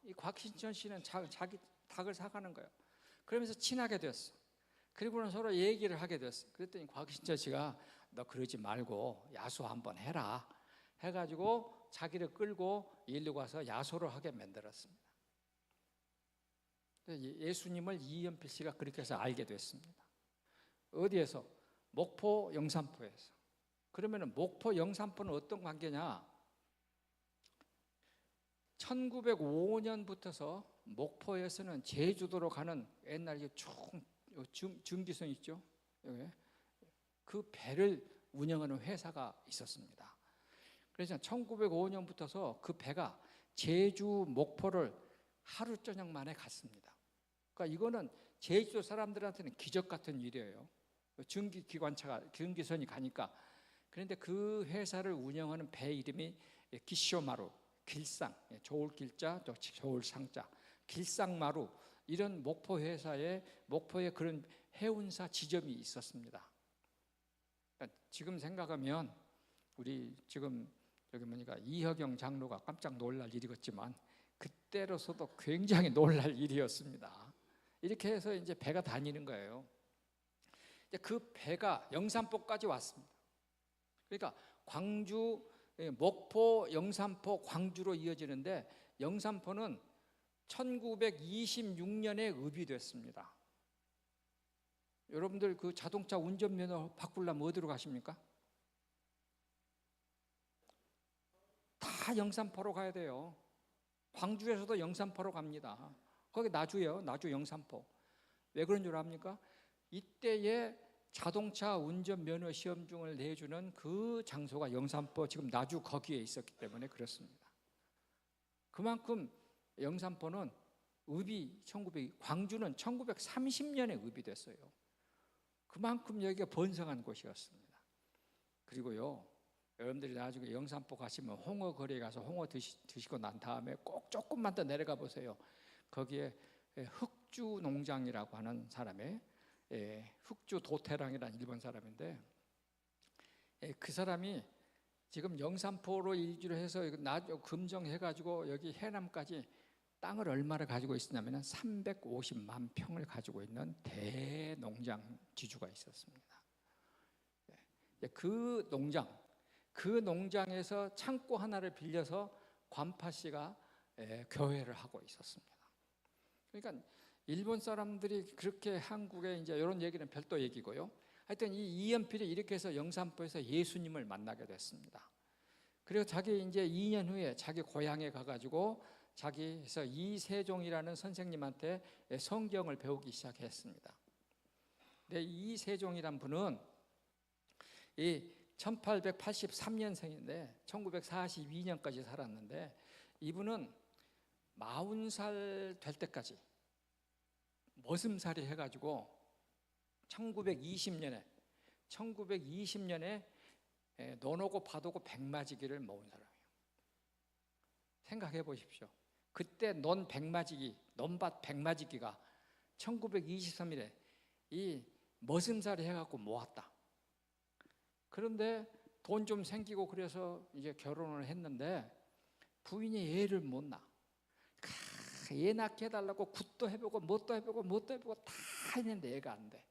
이 곽신천 씨는 자기 닭을 사가는 거예요. 그러면서 친하게 됐어. 그리고는 서로 얘기를 하게 됐어. 그랬더니 곽신천 씨가 너 그러지 말고 야소 한번 해라 해가지고 자기를 끌고 일로 가서 야소를 하게 만들었습니다. 예수님을 이현필 씨가 그렇게 해서 알게 됐습니다. 어디에서? 목포 영산포에서. 그러면 목포 영산포는 어떤 관계냐? 1905년부터서 목포에서는 제주도로 가는 옛날 중기선 있죠? 그 배를 운영하는 회사가 있었습니다. 그래서 1905년부터서 그 배가 제주 목포를 하루 저녁 만에 갔습니다. 그러니까 이거는 제주도 사람들한테는 기적 같은 일이에요. 중기선이 가니까. 그런데 그 회사를 운영하는 배 이름이 기쇼마루, 길상, 좋을 길자, 좋을 상자, 길상마루, 이런 목포 회사에 목포에 그런 해운사 지점이 있었습니다. 그러니까 지금 생각하면 우리 지금 여기 보니까 이혁영 장로가 깜짝 놀랄 일이겠지만 그때로서도 굉장히 놀랄 일이었습니다. 이렇게 해서 이제 배가 다니는 거예요. 이제 그 배가 영산포까지 왔습니다. 그러니까 광주, 목포, 영산포, 광주로 이어지는데 영산포는 1926년에 읍이됐습니다. 여러분들 그 자동차 운전면허 바꾸려면 어디로 가십니까? 다 영산포로 가야 돼요. 광주에서도 영산포로 갑니다. 거기 나주예요. 나주 영산포. 왜 그런 줄 압니까? 이때에 자동차 운전면허 시험증을 내주는 그 장소가 영산포, 지금 나주 거기에 있었기 때문에 그렇습니다. 그만큼 영산포는 광주는 1930년에 읍이 됐어요. 그만큼 여기가 번성한 곳이었습니다. 그리고요, 여러분들이 나중에 영산포 가시면 홍어 거리에 가서 홍어 드시고 난 다음에 꼭 조금만 더 내려가 보세요. 거기에 흑주 농장이라고 하는 사람의 흑주 도태랑이라는 일본 사람인데 그 사람이 지금 영산포로 일주를 해서 금정해가지고 여기 해남까지 땅을 얼마를 가지고 있었냐면 350만 평을 가지고 있는 대농장 지주가 있었습니다. 그 농장에서 창고 하나를 빌려서 관파 씨가 교회를 하고 있었습니다. 그러니까 일본 사람들이 그렇게 한국에 이제 이런 얘기는 별도 얘기고요. 하여튼 이 이연필이 이렇게 해서 영산포에서 예수님을 만나게 됐습니다. 그리고 자기 이제 2년 후에 자기 고향에 가가지고 자기에서 이세종이라는 선생님한테 성경을 배우기 시작했습니다. 근데 이세종이란 분은 이 1883년생인데 1942년까지 살았는데 이분은 40살 될 때까지 머슴살이 해가지고 1920년에 논오고 밭오고 백마지기를 모은 사람이에요. 생각해 보십시오. 그때 논밭 백마지기가 1923년에 이 머슴살이 해갖고 모았다. 그런데 돈 좀 생기고 그래서 이제 결혼을 했는데 부인이 애를 못 낳아. 애 낳게 해달라고 굿도 해보고 뭣도 해보고 다 했는데 애가 안 돼.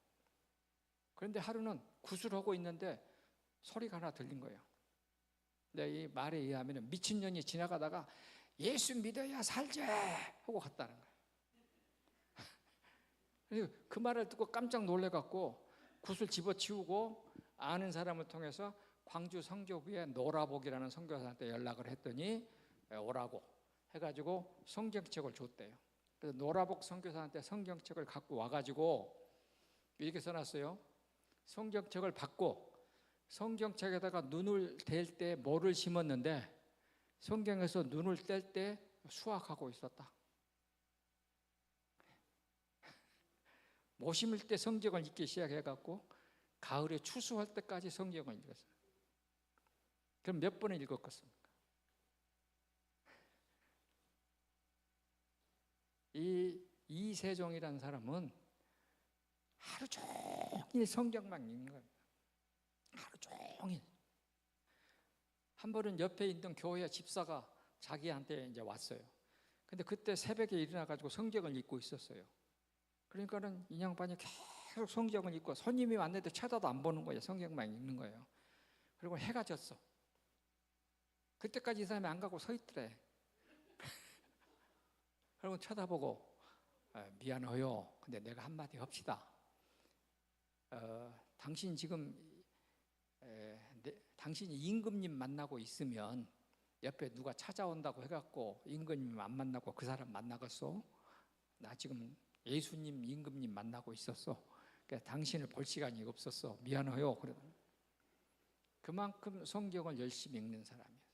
그런데 하루는 굿을 하고 있는데 소리가 하나 들린 거예요. 근데 이 말에 의하면 미친년이 지나가다가 예수 믿어야 살지 하고 갔다는 거예요. 그 말을 듣고 깜짝 놀래갖고 굿을 집어치우고 아는 사람을 통해서 광주 성교부의 노라복이라는 선교사한테 연락을 했더니 오라고 해가지고 성경책을 줬대요. 그래서 노라복 선교사한테 성경책을 갖고 와가지고 이렇게 써놨어요. 성경책을 받고 성경책에다가 눈을 댈 때 뭐를 심었는데 성경에서 눈을 뗄 때 수확하고 있었다. 못 심을 때 성경을 읽기 시작해갖고 가을에 추수할 때까지 성경을 읽었어요. 그럼 몇 번을 읽었겠습니까? 이 이세종이라는 사람은 하루 종일 성경만 읽는 거예요. 하루 종일. 한 번은 옆에 있던 교회 집사가 자기한테 이제 왔어요. 근데 그때 새벽에 일어나가지고 성경을 읽고 있었어요. 그러니까는 이 양반이 계속 성경을 읽고 손님이 왔는데 쳐다도 안 보는 거예요. 성경만 읽는 거예요. 그리고 해가 졌어. 그때까지 이 사람이 안 가고 서 있더래. 그리고 쳐다보고 미안해요. 근데 내가 한마디 합시다. 당신 지금 당신이 임금님 만나고 있으면 옆에 누가 찾아온다고 해갖고 임금님 안 만나고 그 사람 만나겠어? 나 지금 예수님 임금님 만나고 있었어. 그러니까 당신을 볼 시간이 없었어. 미안해요. 그만큼 성경을 열심히 읽는 사람이에요.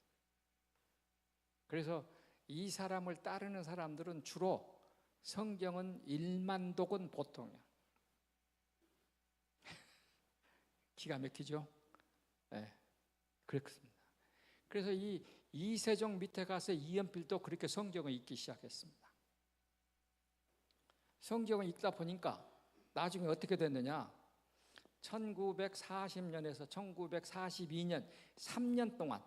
그래서 이 사람을 따르는 사람들은 주로 성경은 1만 독은 보통이야. 기가 막히죠? 네, 그렇습니다. 그래서 이 이세종 밑에 가서 이연필도 그렇게 성경을 읽기 시작했습니다. 성경을 읽다 보니까 나중에 어떻게 됐느냐? 1940년에서 1942년 3년 동안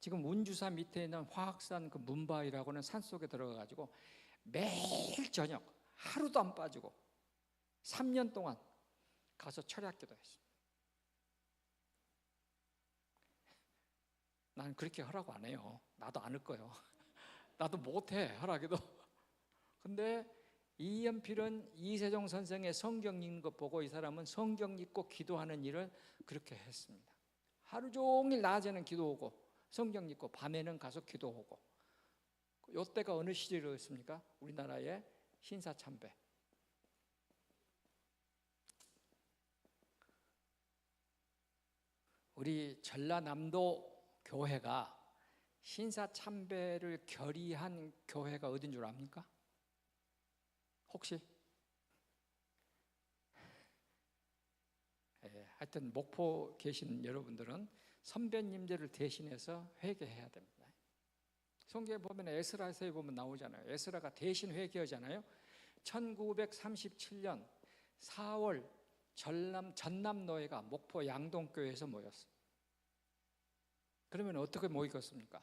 지금 운주산 밑에 있는 화학산 그 문바위라고는 산속에 들어가가지고 매일 저녁 하루도 안 빠지고 3년 동안 가서 철학기도 했습니다. 난 그렇게 하라고 안 해요. 나도 안 할 거예요. 나도 못해 하라기도. 근데 이연필은 이세종 선생의 성경 읽는 것 보고 이 사람은 성경 읽고 기도하는 일을 그렇게 했습니다. 하루 종일 낮에는 기도하고 성경 읽고 밤에는 가서 기도하고. 이때가 어느 시절이었습니까? 우리나라의 신사참배. 우리 전라남도 교회가 신사참배를 결의한 교회가 어딘 줄 압니까? 혹시? 하여튼 목포 계신 여러분들은 선배님들을 대신해서 회개해야 됩니다. 성경에 보면 에스라서에 보면 나오잖아요. 에스라가 대신 회개하잖아요. 1937년 4월 전남노회가 목포 양동교회에서 모였어요. 그러면 어떻게 모이겠습니까?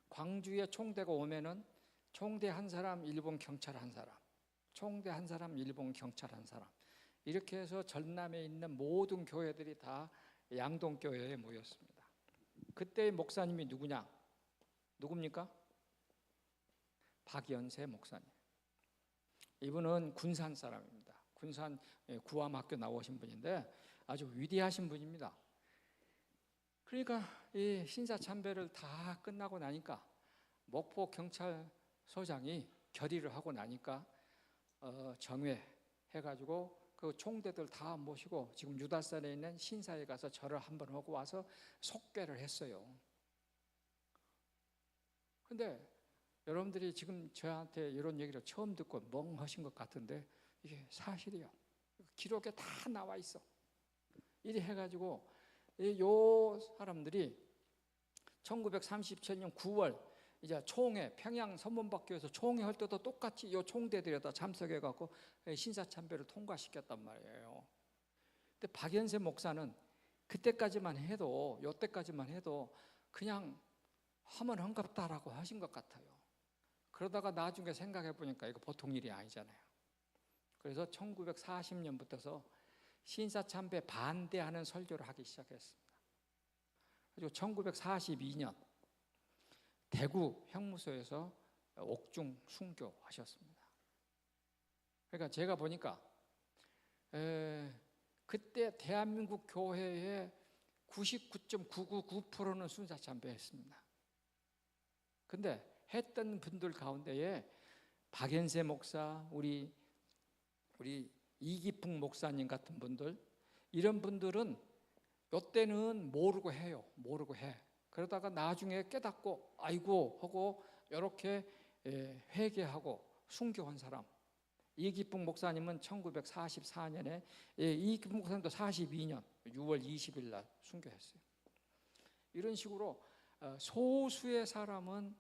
광주에 총대가 오면은 총대 한 사람, 일본 경찰 한 사람, 총대 한 사람, 일본 경찰 한 사람, 이렇게 해서 전남에 있는 모든 교회들이 다 양동교회에 모였습니다. 그때의 목사님이 누굽니까? 박연세 목사님. 이분은 군산 사람입니다. 군산 구암학교 나오신 분인데 아주 위대하신 분입니다. 그러니까 이 신사참배를 다 끝나고 나니까 목포 경찰서장이 결의를 하고 나니까 정회 해가지고 그 총대들 다 모시고 지금 유달산에 있는 신사에 가서 절을 한번 하고 와서 속죄를 했어요. 근데 여러분들이 지금 저한테 이런 얘기를 처음 듣고 멍하신 것 같은데 이게 사실이에요. 기록에 다 나와 있어. 이래 해가지고 요 사람들이 1937년 9월 이제 총회 평양 선문박교에서 총회 할 때도 똑같이 요 총대들에다 참석해 갖고 신사참배를 통과시켰단 말이에요. 근데 박연세 목사는 그때까지만 해도 요때까지만 해도 그냥 하면 한갑다라고 하신 것 같아요. 그러다가 나중에 생각해 보니까 이거 보통 일이 아니잖아요. 그래서 1940년부터서 신사참배 반대하는 설교를 하기 시작했습니다. 그리고 1942년 대구 형무소에서 옥중 순교하셨습니다. 그러니까 제가 보니까 그때 대한민국 교회의 99.999%는 순사참배했습니다. 근데 했던 분들 가운데에 박연세 목사, 우리 이기풍 목사님 같은 분들, 이런 분들은 요때는 모르고 해요. 모르고 해. 그러다가 나중에 깨닫고 아이고 하고 이렇게 회개하고 순교한 사람. 이기풍 목사님은 1944년에 이기풍 목사님도 42년 6월 20일 날 순교했어요. 이런 식으로 소수의 사람은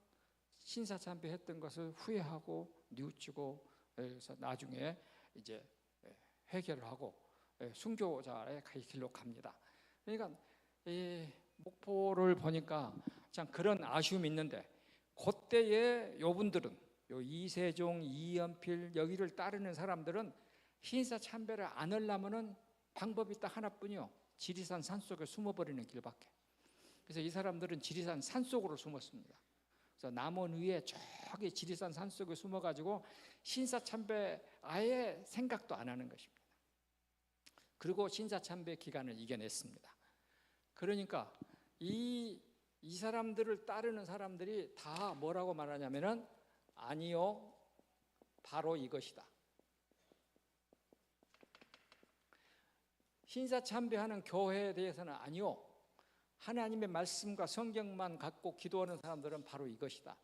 신사참배 했던 것을 후회하고 뉘우치고 그래서 나중에 이제 회개를 하고 순교자의 길로 갑니다. 그러니까 이 목포를 보니까 참 그런 아쉬움이 있는데 그때의 요분들은 요 이세종, 이연필 여기를 따르는 사람들은 신사참배를 안 하려면은 방법이 딱 하나뿐이요. 지리산 산속에 숨어버리는 길밖에. 그래서 이 사람들은 지리산 산속으로 숨었습니다. 그래서 남원 위에 저기 지리산 산속에 숨어가지고 신사참배 아예 생각도 안 하는 것입니다. 그리고 신사참배 기간을 이겨냈습니다. 그러니까 이 사람들을 따르는 사람들이 다 뭐라고 말하냐면은 아니요, 바로 이것이다. 신사참배하는 교회에 대해서는 아니요, 하나님의 말씀과 성경만 갖고 기도하는 사람들은 바로 이것이다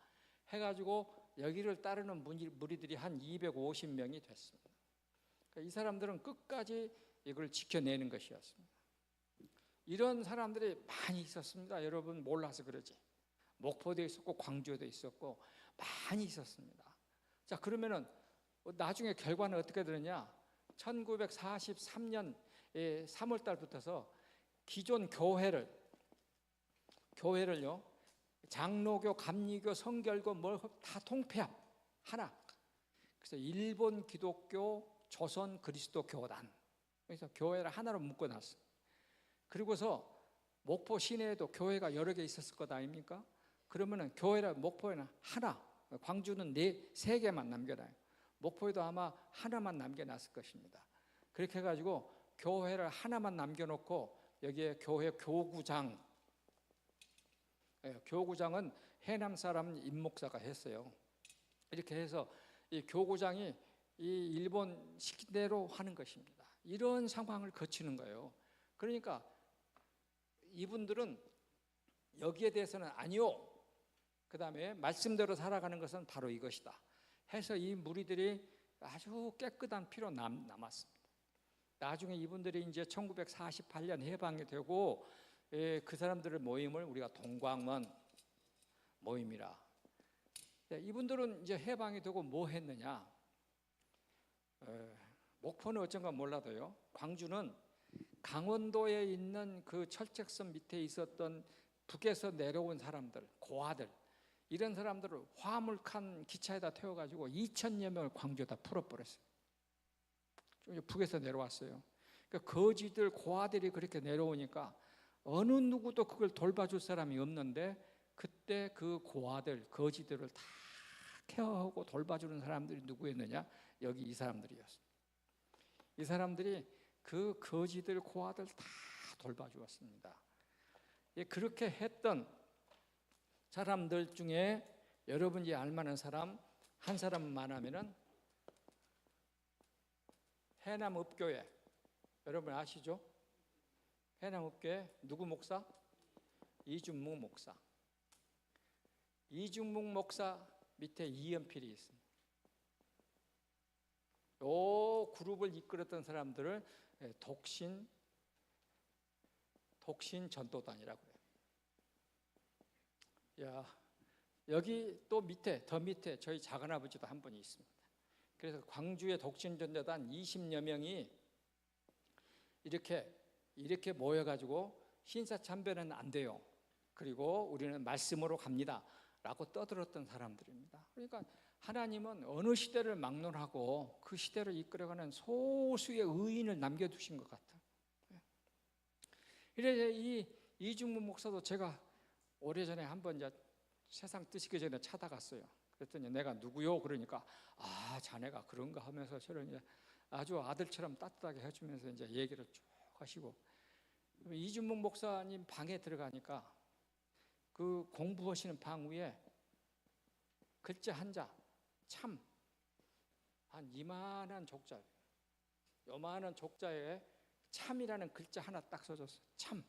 해가지고 여기를 따르는 무리들이 한 250명이 됐습니다. 그러니까 이 사람들은 끝까지 이걸 지켜내는 것이었습니다. 이런 사람들이 많이 있었습니다. 여러분 몰라서 그러지. 목포도 있었고 광주에도 있었고 많이 있었습니다. 자, 그러면은 나중에 결과는 어떻게 되느냐? 1943년 3월 달부터서 기존 교회를요, 장로교, 감리교, 성결교 뭘 다 통폐합 하나. 그래서 일본 기독교, 조선 그리스도 교단. 그래서 교회를 하나로 묶어놨어요. 그리고서 목포 시내에도 교회가 여러 개 있었을 것 아닙니까? 그러면은 교회를 목포에는 하나, 광주는 세 개만 남겨놔요. 목포에도 아마 하나만 남겨놨을 것입니다. 그렇게 해가지고 교회를 하나만 남겨놓고 여기에 교회 교구장, 교구장은 해남 사람 임목사가 했어요. 이렇게 해서 이 교구장이 이 일본 식대로 하는 것입니다. 이런 상황을 거치는 거예요. 그러니까 이분들은 여기에 대해서는 아니요, 그 다음에 말씀대로 살아가는 것은 바로 이것이다 해서 이 무리들이 아주 깨끗한 피로 남았습니다. 나중에 이분들이 이제 1948년 해방이 되고 그 사람들의 모임을 우리가 동광원 모임이라. 이분들은 이제 해방이 되고 뭐 했느냐? 목포는 어쩐가 몰라도요, 광주는 강원도에 있는 그 철책선 밑에 있었던 북에서 내려온 사람들, 고아들, 이런 사람들을 화물칸 기차에다 태워가지고 2,000여 명을 광주에다 풀어버렸어요. 북에서 내려왔어요. 그러니까 거지들, 고아들이 그렇게 내려오니까 어느 누구도 그걸 돌봐줄 사람이 없는데, 그때 그 고아들, 거지들을 다 케어하고 돌봐주는 사람들이 누구였느냐? 여기 이 사람들이었어요. 이 사람들이 그 거지들, 고아들 다 돌봐주었습니다. 그렇게 했던 사람들 중에 여러분이 알만한 사람 한 사람만 말하면은 해남읍교회, 여러분 아시죠? 해남읍교회 누구 목사? 이준묵 목사. 이준묵 목사 밑에 이연필이 있습니다. 이 그룹을 이끌었던 사람들을 독신 전도단이라고 해요. 야, 여기 또 밑에, 더 밑에 저희 작은아버지도 한 분이 있습니다. 그래서 광주의 독신 전도단 20여 명이 이렇게 모여가지고 신사참배는 안 돼요. 그리고 우리는 말씀으로 갑니다. 라고 떠들었던 사람들입니다. 그러니까 하나님은 어느 시대를 막론하고 그 시대를 이끌어가는 소수의 의인을 남겨두신 것 같아요. 이래 이 이중무 목사도 제가 오래전에 한번 이제 세상 뜨시기 전에 찾아갔어요. 그랬더니 내가 누구요? 그러니까 자네가 그런가 하면서 저를 이제 아주 아들처럼 따뜻하게 해주면서 이제 얘기를 쭉 하시고, 이준목 목사님 방에 들어가니까 그 공부하시는 방 위에 글자 한자 참, 한 이만한 족자, 요만한 족자에 참이라는 글자 하나 딱 써졌어요. 참.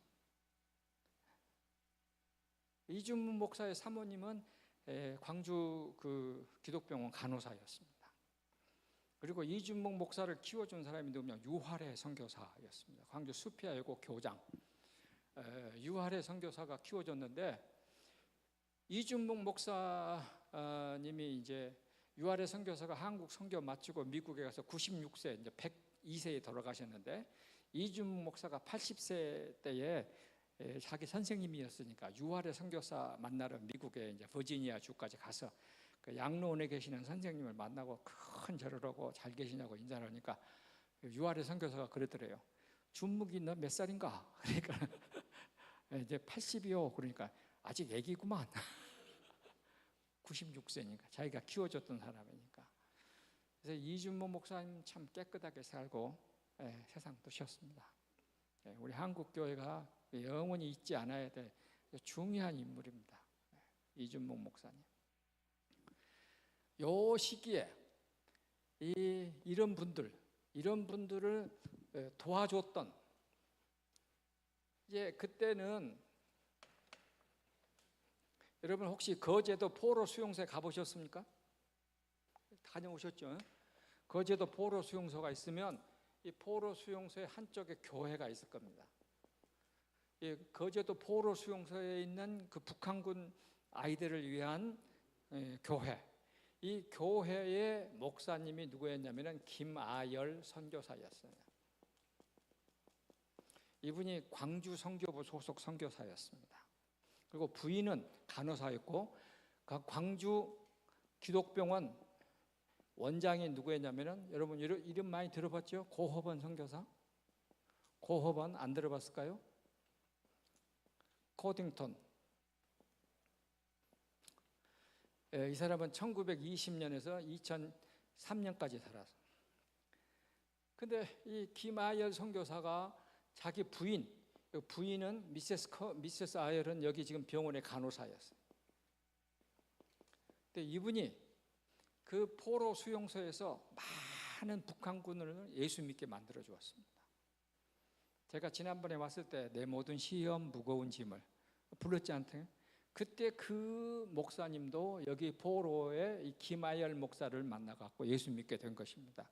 이준목 목사의 사모님은 광주 그 기독병원 간호사였습니다. 그리고 이준목 목사를 키워준 사람이 누구냐? 유활의 선교사였습니다. 광주 수피아여고 교장 유활의 선교사가 키워줬는데, 이준목 목사님이 이제 유활의 선교사가 한국 선교 마치고 미국에 가서 96세, 이제 102세에 돌아가셨는데, 이준목 목사가 80세 때에 자기 선생님이었으니까 유활의 선교사 만나러 미국에 이제 버지니아 주까지 가서 그 양로원에 계시는 선생님을 만나고 큰 절을 하고 잘 계시냐고 인사를 하니까 유활의 선교사가 그러더래요. 준묵이 너 몇 살인가? 그러니까 이제 80이요. 그러니까 아직 애기구만. 96세니까 자기가 키워줬던 사람이니까. 그래서 이준모 목사님 참 깨끗하게 살고 세상 두셨습니다. 우리 한국 교회가 영원히 잊지 않아야 될 중요한 인물입니다. 이준목 목사님. 요 시기에 이런 분들을 도와줬던, 이제 그때는 여러분 혹시 거제도 포로 수용소에 가보셨습니까? 다녀오셨죠? 거제도 포로 수용소가 있으면 이 포로 수용소의 한쪽에 교회가 있을 겁니다. 이 거제도 포로 수용소에 있는 그 북한군 아이들을 위한 교회, 이 교회의 목사님이 누구였냐면은 김아열 선교사였어요. 이분이 광주 선교부 소속 선교사였습니다. 그리고 부인은 간호사였고, 광주 기독병원 원장이 누구였냐면은, 여러분 이름 많이 들어봤죠? 고허번 선교사. 고허번 안 들어봤을까요? 코딩턴. 이 사람은 1920년에서 2003년까지 살았어. 근데 이 김아열 선교사가 자기 부인은 미세스 아열은 여기 지금 병원의 간호사였어요. 근데 이분이 그 포로 수용소에서 많은 북한군을 예수 믿게 만들어 주었습니다. 제가 지난번에 왔을 때 내 모든 시험 무거운 짐을 불렀지 않대요? 그때 그 목사님도 여기 포로의 이 김아열 목사를 만나갖고 예수 믿게 된 것입니다.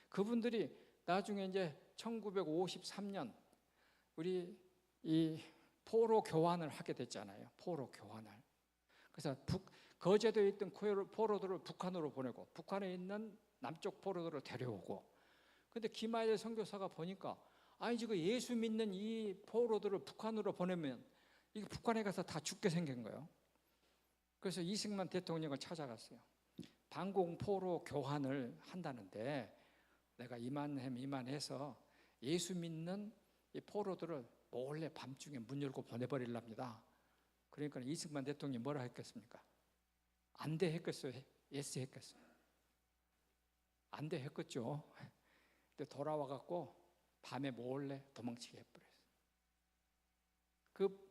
그분들이 나중에 이제 1953년 우리 이 포로 교환을 하게 됐잖아요. 포로 교환을. 그래서 거제도에 있던 포로들을 북한으로 보내고, 북한에 있는 남쪽 포로들을 데려오고. 근데 김아열 선교사가 보니까, 아니 지금 예수 믿는 이 포로들을 북한으로 보내면 이게 북한에 가서 다 죽게 생긴 거예요. 그래서 이승만 대통령을 찾아갔어요. 방공포로 교환을 한다는데 내가 이만해서 예수 믿는 이 포로들을 몰래 밤중에 문 열고 보내버리랍니다. 그러니까 이승만 대통령이 뭐라 했겠습니까? 안 돼 했겠어요? 예스 했겠어요? 안 돼 했겠죠. 근데 돌아와 갖고 밤에 몰래 도망치게 해버렸어요. 그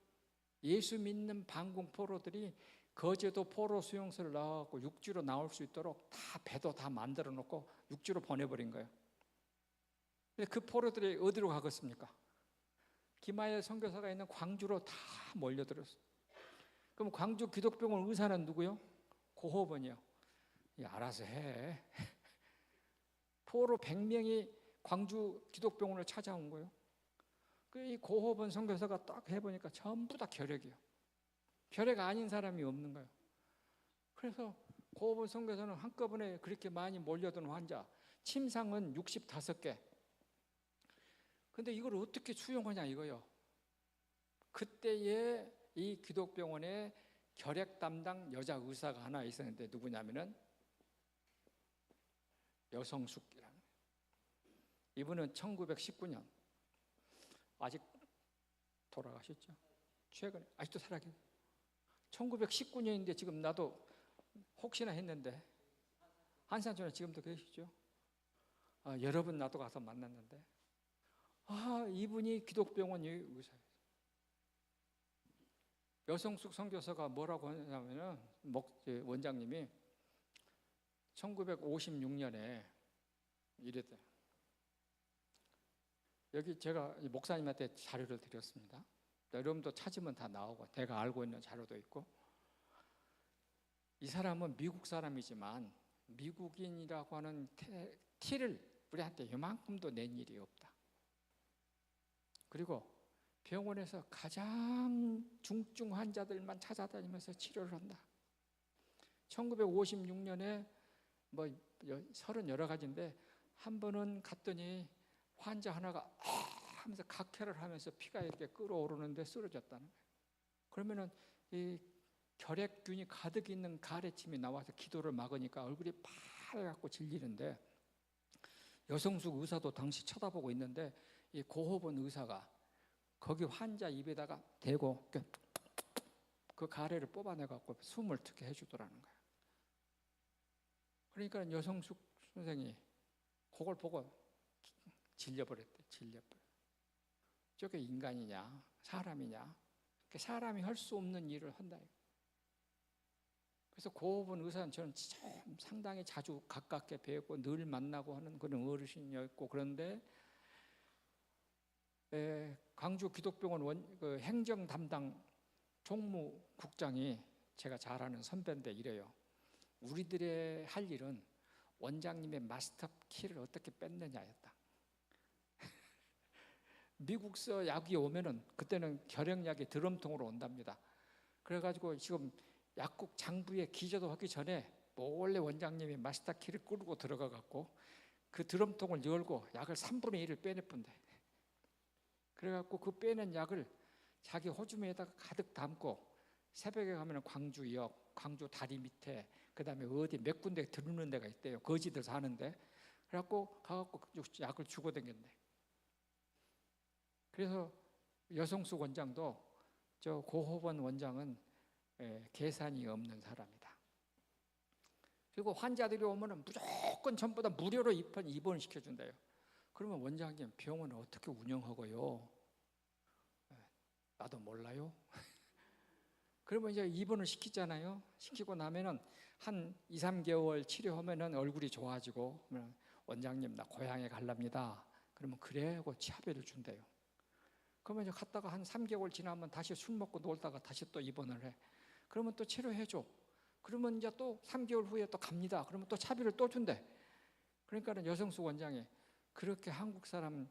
예수 믿는 방공 포로들이 거제도 포로 수용소를 나와갖고 육지로 나올 수 있도록 다 배도 다 만들어 놓고 육지로 보내버린 거예요. 근데 그 포로들이 어디로 가겠습니까? 김하예 선교사가 있는 광주로 다 몰려들었어요. 그럼 광주 기독병원 의사는 누구요? 고호번이요. 알아서 해. 포로 100명이 광주 기독병원을 찾아온 거예요. 이 고호번 선교사가 딱 해보니까 전부 다 결핵이에요. 결핵 아닌 사람이 없는 거예요. 그래서 고호번 선교사는 한꺼번에 그렇게 많이 몰려든 환자, 침상은 65개. 근데 이걸 어떻게 수용하냐 이거요. 그때에 이 기독병원에 결핵 담당 여자 의사가 하나 있었는데 누구냐면은 여성숙이라는. 이분은 1919년 아직 돌아가셨죠. 최근에 아직도 살아계세요. 1919년인데 지금 나도 혹시나 했는데 한산촌에 지금도 계시죠. 여러분 나도 가서 만났는데 이분이 기독병원 의사예요. 여성숙 선교사가 뭐라고 하냐면은 원장님이 1956년에 이랬대요. 여기 제가 목사님한테 자료를 드렸습니다. 여러분도 찾으면 다 나오고 내가 알고 있는 자료도 있고, 이 사람은 미국 사람이지만 미국인이라고 하는 티를 우리한테 이만큼도 낸 일이 없다. 그리고 병원에서 가장 중증 환자들만 찾아다니면서 치료를 한다. 1956년에 뭐 30가지인데 한 번은 갔더니 환자 하나가 하면서 각혈을 하면서 피가 이렇게 끓어오르는데 쓰러졌다는 거예요. 그러면은 이 결핵균이 가득 있는 가래침이 나와서 기도를 막으니까 얼굴이 파래갖고 질리는데, 여성숙 의사도 당시 쳐다보고 있는데 이 고호번 의사가 거기 환자 입에다가 대고 그 가래를 뽑아내갖고 숨을 트게 해주더라는 거예요. 그러니까 여성숙 선생이 그걸 보고 질려버렸대. 저게 인간이냐 사람이냐, 사람이 할 수 없는 일을 한다. 그래서 고호번 의사는 저는 상당히 자주 가깝게 뵈고 늘 만나고 하는 그런 어르신이었고, 그런데 광주 기독병원 그 행정 담당 종무국장이 제가 잘 아는 선배인데 이래요. 우리들의 할 일은 원장님의 마스터 키를 어떻게 뺏느냐였다. 미국서 약이 오면은 그때는 결핵약이 드럼통으로 온답니다. 그래가지고 지금 약국 장부에 기저도 하기 전에 몰래 원장님이 마스터 키를 끌고 들어가갖고 그 드럼통을 열고 약을 3분의 1을 빼내뿐대. 그래갖고 그 빼낸 약을 자기 호주머니에다가 가득 담고 새벽에 가면 광주역, 광주 다리 밑에, 그 다음에 어디 몇 군데 들르는 데가 있대요. 거지들 사는데. 그래갖고 가갖고 약을 주고 다녔네. 그래서 여성숙 원장도 저 고호번 원장은 계산이 없는 사람이다. 그리고 환자들이 오면은 무조건 전부 다 무료로 입원 시켜준대요. 그러면 원장님 병원을 어떻게 운영하고요? 나도 몰라요. 그러면 이제 입원을 시키잖아요. 시키고 나면은 한 2, 3개월 치료하면은 얼굴이 좋아지고, 그러면 원장님 나 고향에 갈랍니다. 그러면 그래 하고 치아비를 준대요. 그러면 이제 갔다가 한 3개월 지나면 다시 술 먹고 놀다가 다시 또 입원을 해. 그러면 또 치료해줘. 그러면 이제 또 3개월 후에 또 갑니다. 그러면 또 차비를 또 준대. 그러니까는 여성숙 원장이 그렇게 한국 사람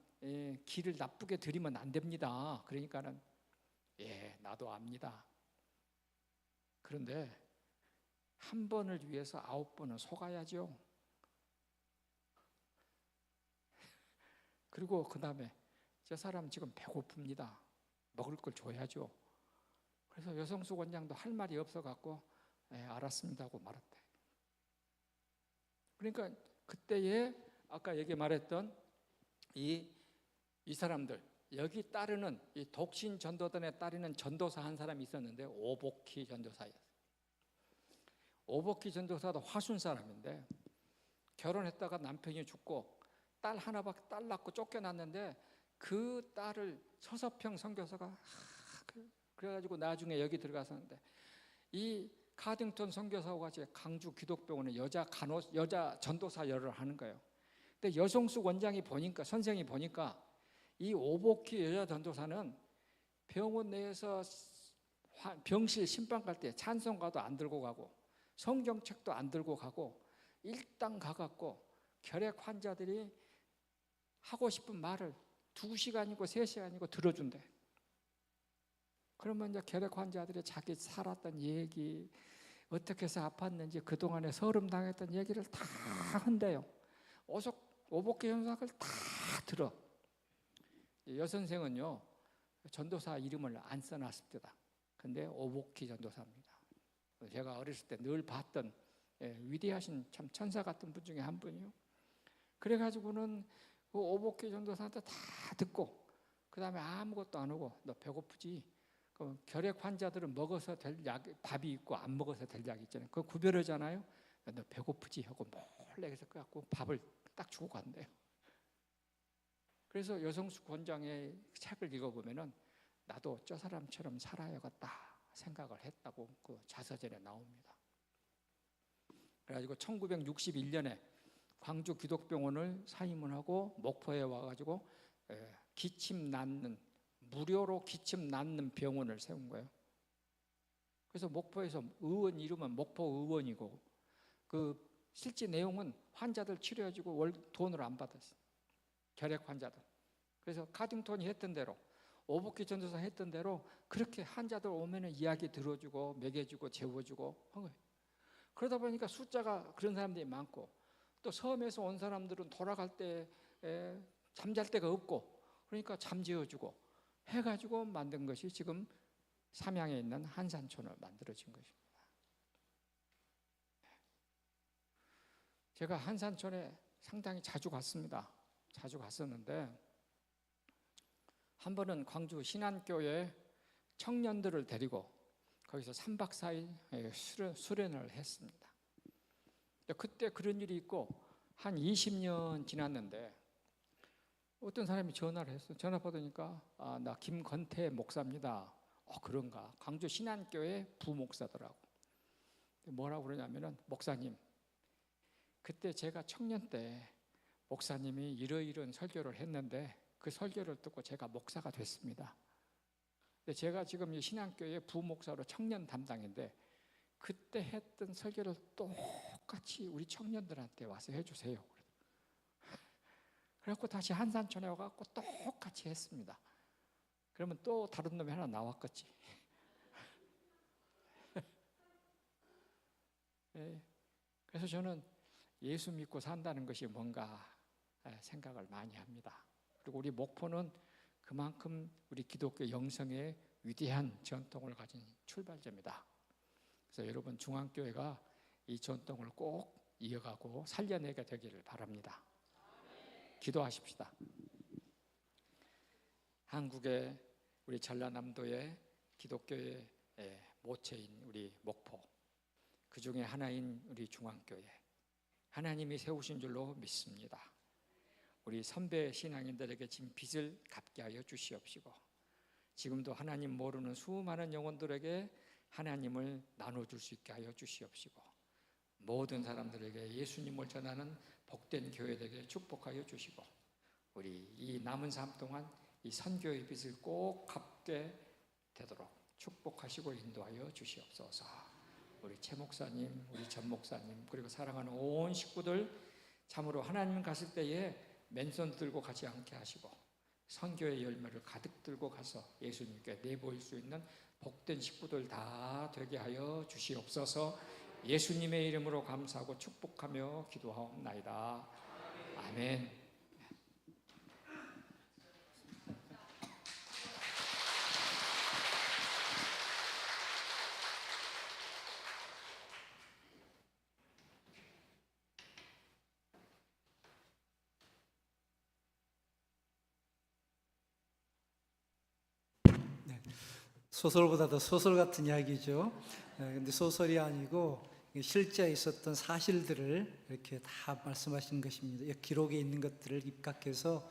기를 나쁘게 들이면 안 됩니다. 그러니까는 나도 압니다. 그런데 한 번을 위해서 9번은 속아야죠. 그리고 그 다음에 저 사람 지금 배고픕니다. 먹을 걸 줘야죠. 그래서 여성수 원장도 할 말이 없어갖고 알았습니다 하고 말았대. 그러니까 그때에 아까 얘기 말했던 이 사람들, 여기 따르는 이 독신 전도단에 따르는 전도사 한 사람이 있었는데 오복희 전도사였어요. 오복희 전도사도 화순 사람인데 결혼했다가 남편이 죽고 딸 하나밖에 딸 낳고 쫓겨났는데 그 딸을 서서평 선교사가 그래가지고 나중에 여기 들어갔었는데 이 카딩턴 선교사와 같이 강주 기독병원에 여자 전도사 열을 하는 거예요. 근데 여성숙 원장이 보니까 선생이 보니까 이 오복희 여자 전도사는 병원 내에서 병실 신방 갈 때 찬송가도 안 들고 가고 성경책도 안 들고 가고 일당 가갖고 결핵 환자들이 하고 싶은 말을 2시간이고 3시간이고 들어준대. 그러면 이제 결핵 환자들이 자기 살았던 얘기, 어떻게 해서 아팠는지 그동안에 서름당했던 얘기를 다 한대요. 오복희 전도사를 다 들어. 여선생은요 전도사 이름을 안 써놨습니다. 근데 오복희 전도사입니다. 제가 어렸을 때 늘 봤던 위대하신 참 천사 같은 분 중에 한 분이요. 그래가지고는 그 오복희 전도사한테 다 듣고 그 다음에 아무것도 안 하고 너 배고프지? 그럼 결핵 환자들은 먹어서 될 약, 밥이 있고 안 먹어서 될 약이 있잖아요. 그거 구별하잖아요. 너 배고프지? 하고 몰래 해서 갖고 밥을 딱 주고 간대요. 그래서 여성숙 원장의 책을 읽어보면은 나도 저 사람처럼 살아야겠다 생각을 했다고 그 자서전에 나옵니다. 그래가지고 1961년에 광주 기독병원을 사임을 먹포에 와가지고 기침 낫는 무료로 기침 낫는 병원을 세운 거예요. 그래서 목포에서 의원 이름은 목포 의원이고 그 실제 내용은 환자들 치료해주고 돈을 안 받았어요. 결핵 환자들. 그래서 카딩턴이 했던 대로 오복희 전도사 했던 대로 그렇게 환자들 오면은 이야기 들어주고 먹여주고 재워주고 한 거예요. 그러다 보니까 숫자가 그런 사람들이 많고 또 섬에서 온 사람들은 돌아갈 때 잠잘 데가 없고 그러니까 잠재워주고 해가지고 만든 것이 지금 삼양에 있는 한산촌을 만들어진 것입니다. 제가 한산촌에 상당히 자주 갔습니다. 자주 갔었는데 한 번은 광주 신안교회 청년들을 데리고 거기서 3박 4일 수련을 했습니다. 그때 그런 일이 있고 한 20년 지났는데 어떤 사람이 전화를 했어요. 전화 받으니까 나 김건태 목사입니다. 그런가? 광주 신안교회 부목사더라고. 뭐라고 그러냐면은 목사님 그때 제가 청년 때 목사님이 이러이러한 설교를 했는데 그 설교를 듣고 제가 목사가 됐습니다. 근데 제가 지금 이 신앙교회 부목사로 청년 담당인데 그때 했던 설교를 똑같이 우리 청년들한테 와서 해주세요. 그래갖고 다시 한산촌에 와갖고 똑같이 했습니다. 그러면 또 다른 놈이 하나 나왔겠지. 네. 그래서 저는 예수 믿고 산다는 것이 뭔가 생각을 많이 합니다. 그리고 우리 목포는 그만큼 우리 기독교 영성의 위대한 전통을 가진 출발점이다. 그래서 여러분 중앙교회가 이 전통을 꼭 이어가고 살려내게 되기를 바랍니다. 기도하십시다. 한국의 우리 전라남도의 기독교의 모체인 우리 목포, 그 중에 하나인 우리 중앙교회, 하나님이 세우신 줄로 믿습니다. 우리 선배 신앙인들에게 진 빚을 갚게 하여 주시옵시고 지금도 하나님 모르는 수많은 영혼들에게 하나님을 나눠줄 수 있게 하여 주시옵시고 모든 사람들에게 예수님을 전하는 복된 교회되게 축복하여 주시고 우리 이 남은 삶 동안 이 선교의 빚을 꼭 갚게 되도록 축복하시고 인도하여 주시옵소서. 우리 최 목사님, 우리 전 목사님 그리고 사랑하는 온 식구들 참으로 하나님 갔을 때에 맨손 들고 가지 않게 하시고 선교의 열매를 가득 들고 가서 예수님께 내보일 수 있는 복된 식구들 다 되게 하여 주시옵소서. 예수님의 이름으로 감사하고 축복하며 기도하옵나이다. 아멘. 소설보다 더 소설 같은 이야기죠. 근데 소설이 아니고 실제 있었던 사실들을 이렇게 다 말씀하신 것입니다. 기록에 있는 것들을 입각해서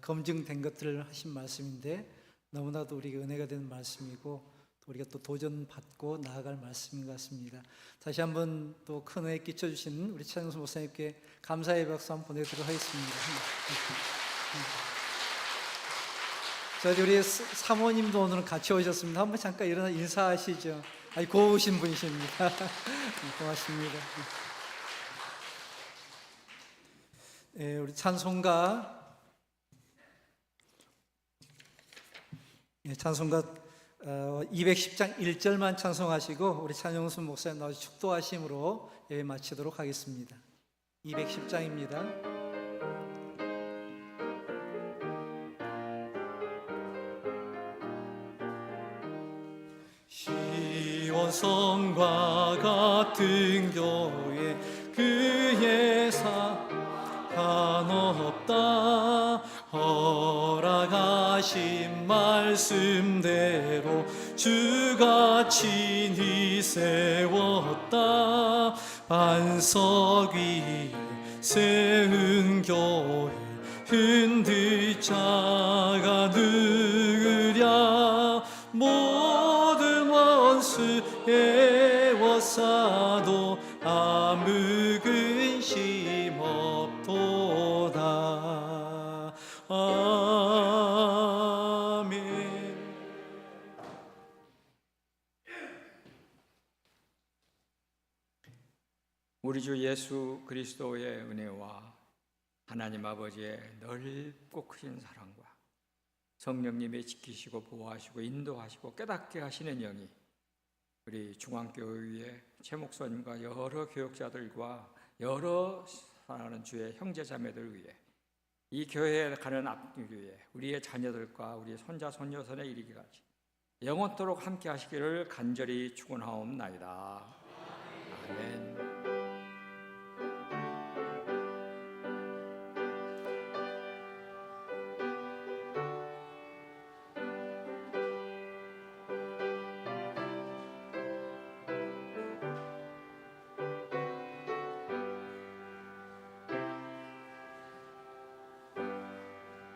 검증된 것들을 하신 말씀인데 너무나도 우리가 은혜가 되는 말씀이고 또 우리가 또 도전받고 나아갈 말씀인 것 같습니다. 다시 한번 또 큰 은혜 끼쳐주신 우리 차정수 목사님께 감사의 박수 한번 보내드리도록 하겠습니다. 저희 우리 사모님도 오늘은 같이 오셨습니다. 한번 잠깐 일어나 인사하시죠. 아주 고우신 분이십니다. 고맙습니다. 우리 찬송가 210장 1절만 찬송하시고 우리 찬영순 목사님 나와서 축도하심으로 예배 마치도록 하겠습니다. 210장입니다. 시온성과 같은 교회 그의 사랑 없다. 허락하신 말씀대로 주가 친히 세웠다. 반석 위에 세운 교회 흔들 자가 누구랴. 모든 원수 애워싸도 아무 근심 없도다. 아멘. 우리 주 예수 그리스도의 은혜와 하나님 아버지의 넓고 크신 사랑과 성령님이 지키시고 보호하시고 인도하시고 깨닫게 하시는 영이 우리 중앙교회의 최 목사님과 여러 교역자들과 여러 사랑하는 주의 형제 자매들 위해 이 교회에 가는 앞뒤에 우리의 자녀들과 우리의 손자 손녀선에 이르기까지 영원토록 함께 하시기를 간절히 축원하옵나이다. 아멘.